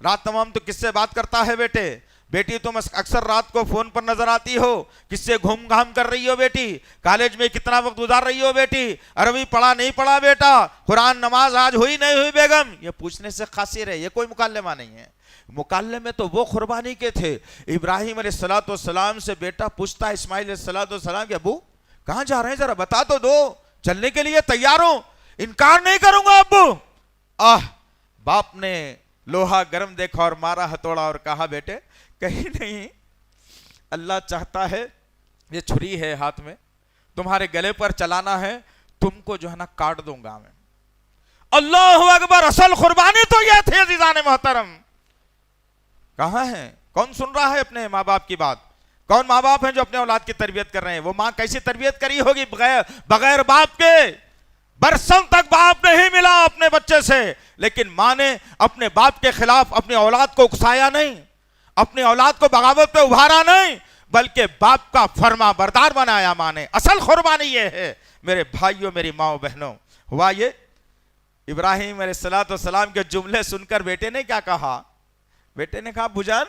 رات تمام تو کس سے بات کرتا ہے بیٹے، بیٹی تم اکثر رات کو فون پر نظر آتی ہو، کس سے گھوم گھام کر رہی ہو بیٹی، کالج میں کتنا وقت گزار رہی ہو بیٹی، عربی پڑھا نہیں پڑھا بیٹا، قرآن نماز آج ہوئی نہیں ہوئی بیگم۔ یہ پوچھنے سے قاصر ہے، یہ کوئی مکالمہ نہیں ہے۔ مکالمے تو وہ قربانی کے تھے۔ ابراہیم علیہ السلام سے بیٹا پوچھتا ہے اسماعیل علیہ السلام کہ ابو کہاں جا رہے ہیں ذرا بتا تو دو، چلنے کے لیے تیار ہوں، انکار نہیں کروں گا ابو۔ باپ نے لوہا گرم دیکھا اور مارا ہتھوڑا اور کہا بیٹے کہیں نہیں، اللہ چاہتا ہے یہ چھری ہے ہاتھ میں، تمہارے گلے پر چلانا ہے، تم کو جو ہے نا کاٹ دوں گا میں۔ اللہ اکبر، اصل قربانی تو یہ تھی عزیزان محترم۔ کہاں ہے؟ کون سن رہا ہے اپنے ماں باپ کی بات؟ کون ماں باپ ہیں جو اپنے اولاد کی تربیت کر رہے ہیں؟ وہ ماں کیسی تربیت کری ہوگی بغیر باپ کے؟ برسوں تک باپ نہیں ملا اپنے بچے سے، لیکن ماں نے اپنے باپ کے خلاف اپنی اولاد کو اکسایا نہیں، اپنی اولاد کو بغاوت پہ ابھارا نہیں، بلکہ باپ کا فرما بردار بنایا ماں نے۔ اصل قربانی یہ ہے میرے بھائیوں، میری ماں بہنوں۔ ہوا یہ ابراہیم علیہ السلام کے جملے سن کر بیٹے نے کیا کہا؟ بیٹے نے کہا ابو جان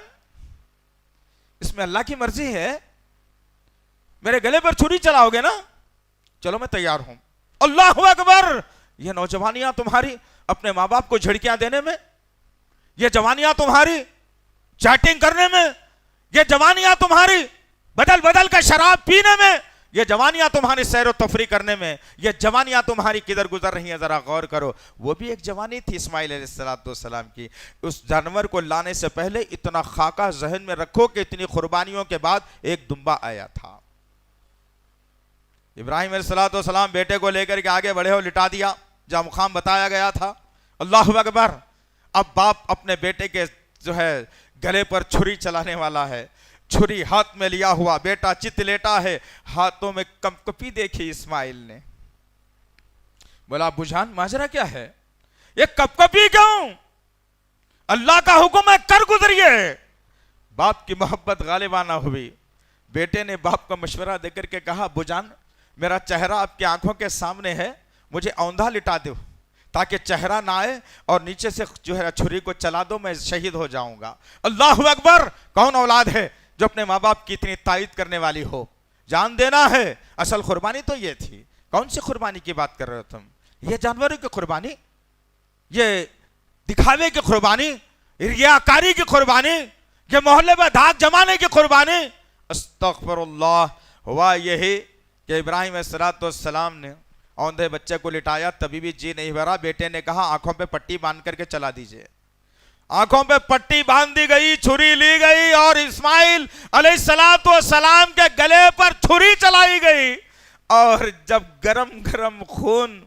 اس میں اللہ کی مرضی ہے، میرے گلے پر چھری چلاؤ گے نا، چلو میں تیار ہوں۔ اللہ اکبر، یہ نوجوانیاں تمہاری اپنے ماں باپ کو جھڑکیاں دینے میں، یہ جوانیاں تمہاری چیٹنگ کرنے میں، یہ جوانیاں تمہاری بدل بدل کا شراب پینے میں، یہ جوانیاں تمہاری سیر و تفریح کرنے میں، یہ جوانیاں تمہاری کدھر گزر رہی ہیں ذرا غور کرو۔ وہ بھی ایک جوانی تھی اسماعیل علیہ السلام کی۔ اس جانور کو لانے سے پہلے اتنا خاکہ ذہن میں رکھو کہ اتنی قربانیوں کے بعد ایک دمبا آیا تھا۔ ابراہیم علیہ السلام بیٹے کو لے کر کے آگے بڑھے ہو، لٹا دیا جہاں مقام بتایا گیا تھا۔ اللہ اکبر، اب باپ اپنے بیٹے کے جو ہے گلے پر چھری چلانے والا ہے، چھری ہاتھ میں لیا ہوا، بیٹا چت لیٹا ہے، ہاتھوں میں کپکپی دیکھی اسماعیل نے۔ بولا ابو جان ماجرا کیا ہے، یہ کپکپی کیوں؟ اللہ کا حکم ہے کر گزریے۔ باپ کی محبت غالبانہ ہوئی، بیٹے نے باپ کو مشورہ دے کر کے کہا ابو جان میرا چہرہ آپ کی آنکھوں کے سامنے ہے، مجھے اوندھا لٹا دو تاکہ چہرہ نہ آئے اور نیچے سے جو ہے چھری کو چلا دو، میں شہید ہو جاؤں گا۔ اللہ اکبر! کون اولاد ہے جو اپنے ماں باپ کی اتنی تائید کرنے والی ہو؟ جان دینا ہے، اصل قربانی تو یہ تھی۔ کون سی قربانی کی بات کر رہے ہو تم؟ یہ جانوروں کی قربانی، یہ دکھاوے کی قربانی، ریاکاری کی قربانی، یہ محلے میں دھاک جمانے کی قربانی۔ استغفر اللہ۔ ہوا یہی کہ ابراہیم علیہ السلام نے اوندھے بچے کو لٹایا، تبھی بھی جی نہیں بھرا، بیٹے نے کہا آنکھوں پہ پٹی باندھ کر کے چلا دیجئے۔ آنکھوں پہ پٹی باندھ دی گئی، چھری لی گئی اور اسماعیل علیہ السلام کے گلے پر چھری چلائی گئی، اور جب گرم گرم خون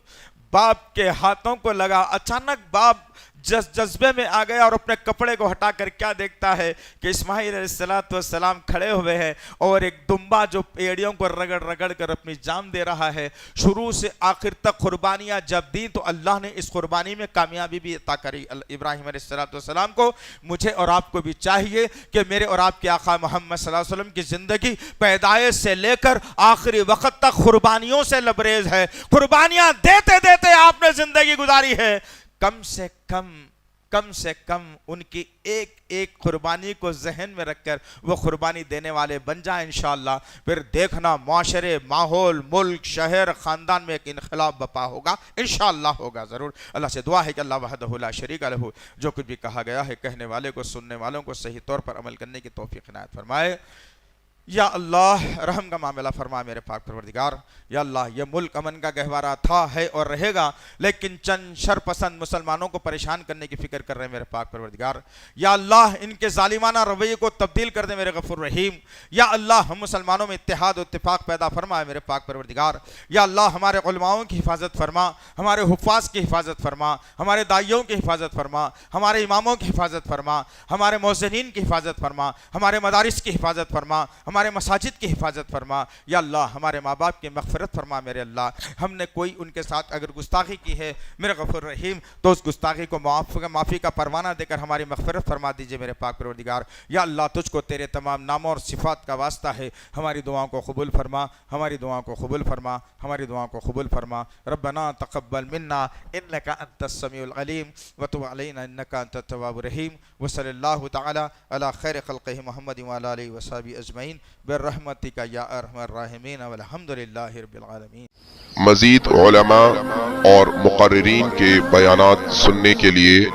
باپ کے ہاتھوں کو لگا، اچانک باپ جذبے میں آ گیا اور اپنے کپڑے کو ہٹا کر کیا دیکھتا ہے کہ اسماعیل علیہ السلام کھڑے ہوئے ہیں اور ایک دمبا جو ایڑیوں کو رگڑ رگڑ کر اپنی جان دے رہا ہے۔ شروع سے آخر تک قربانیاں جب دی تو اللہ نے اس قربانی میں کامیابی بھی عطا کری ابراہیم علیہ السلام کو۔ مجھے اور آپ کو بھی چاہیے کہ میرے اور آپ کے آقا محمد صلی اللہ علیہ وسلم کی زندگی پیدائش سے لے کر آخری وقت تک قربانیوں سے لبریز ہے۔ قربانیاں دیتے دیتے آپ نے زندگی گزاری ہے، کم سے کم ان کی ایک ایک قربانی کو ذہن میں رکھ کر وہ قربانی دینے والے بن جائیں انشاءاللہ۔ پھر دیکھنا معاشرے، ماحول، ملک، شہر، خاندان میں ایک انقلاب بپا ہوگا، انشاءاللہ ہوگا ضرور۔ اللہ سے دعا ہے کہ اللہ وحدہ لا شریک لہ جو کچھ بھی کہا گیا ہے کہنے والے کو، سننے والوں کو صحیح طور پر عمل کرنے کی توفیق عنایت فرمائے۔ یا اللہ رحم کا معاملہ فرما میرے پاک پروردگار۔ یا اللہ یہ ملک امن کا گہوارہ تھا، ہے اور رہے گا، لیکن چند شرپسند مسلمانوں کو پریشان کرنے کی فکر کر رہے ہیں میرے پاک پروردگار۔ یا اللہ ان کے ظالمانہ رویے کو تبدیل کر دے میرے غفور رحیم۔ یا اللہ ہم مسلمانوں میں اتحاد و اتفاق پیدا فرما میرے پاک پروردگار۔ یا اللہ ہمارے علماؤں کی حفاظت فرما، ہمارے حفاظ کی حفاظت فرما، ہمارے داعیوں کی حفاظت فرما، ہمارے اماموں کی حفاظت فرما، ہمارے مؤذنین کی حفاظت فرما، ہمارے مدارس کی حفاظت فرما، ہمارے مساجد کی حفاظت فرما۔ یا اللہ ہمارے ماں باپ کی مغفرت فرما میرے اللہ۔ ہم نے کوئی ان کے ساتھ اگر گستاخی کی ہے میرے غفور رحیم تو اس گستاخی کو معافی کا پروانہ دے کر ہماری مغفرت فرما دیجئے میرے پاک پروردگار۔ یا اللہ تجھ کو تیرے تمام ناموں اور صفات کا واسطہ ہے، ہماری دعاؤں کو قبول فرما، ہماری دعاؤں کو قبول فرما، ہماری دعاؤں کو قبول فرما۔ ربنا تقبل منا انک انت السمیع العلیم وتب علینا انک انت التواب الرحیم، وصلی اللہ تعالی علی خیر خلقہ محمد وعلی آلہ وصحبہ اجمعین برحمتک یا ارحم الراحمین والحمد للہ رب العالمین۔ مزید علماء اور مقررین کے بیانات سننے کے لیے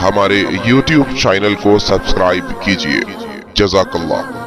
ہمارے YouTube چینل کو سبسکرائب کیجیے۔ جزاک اللہ۔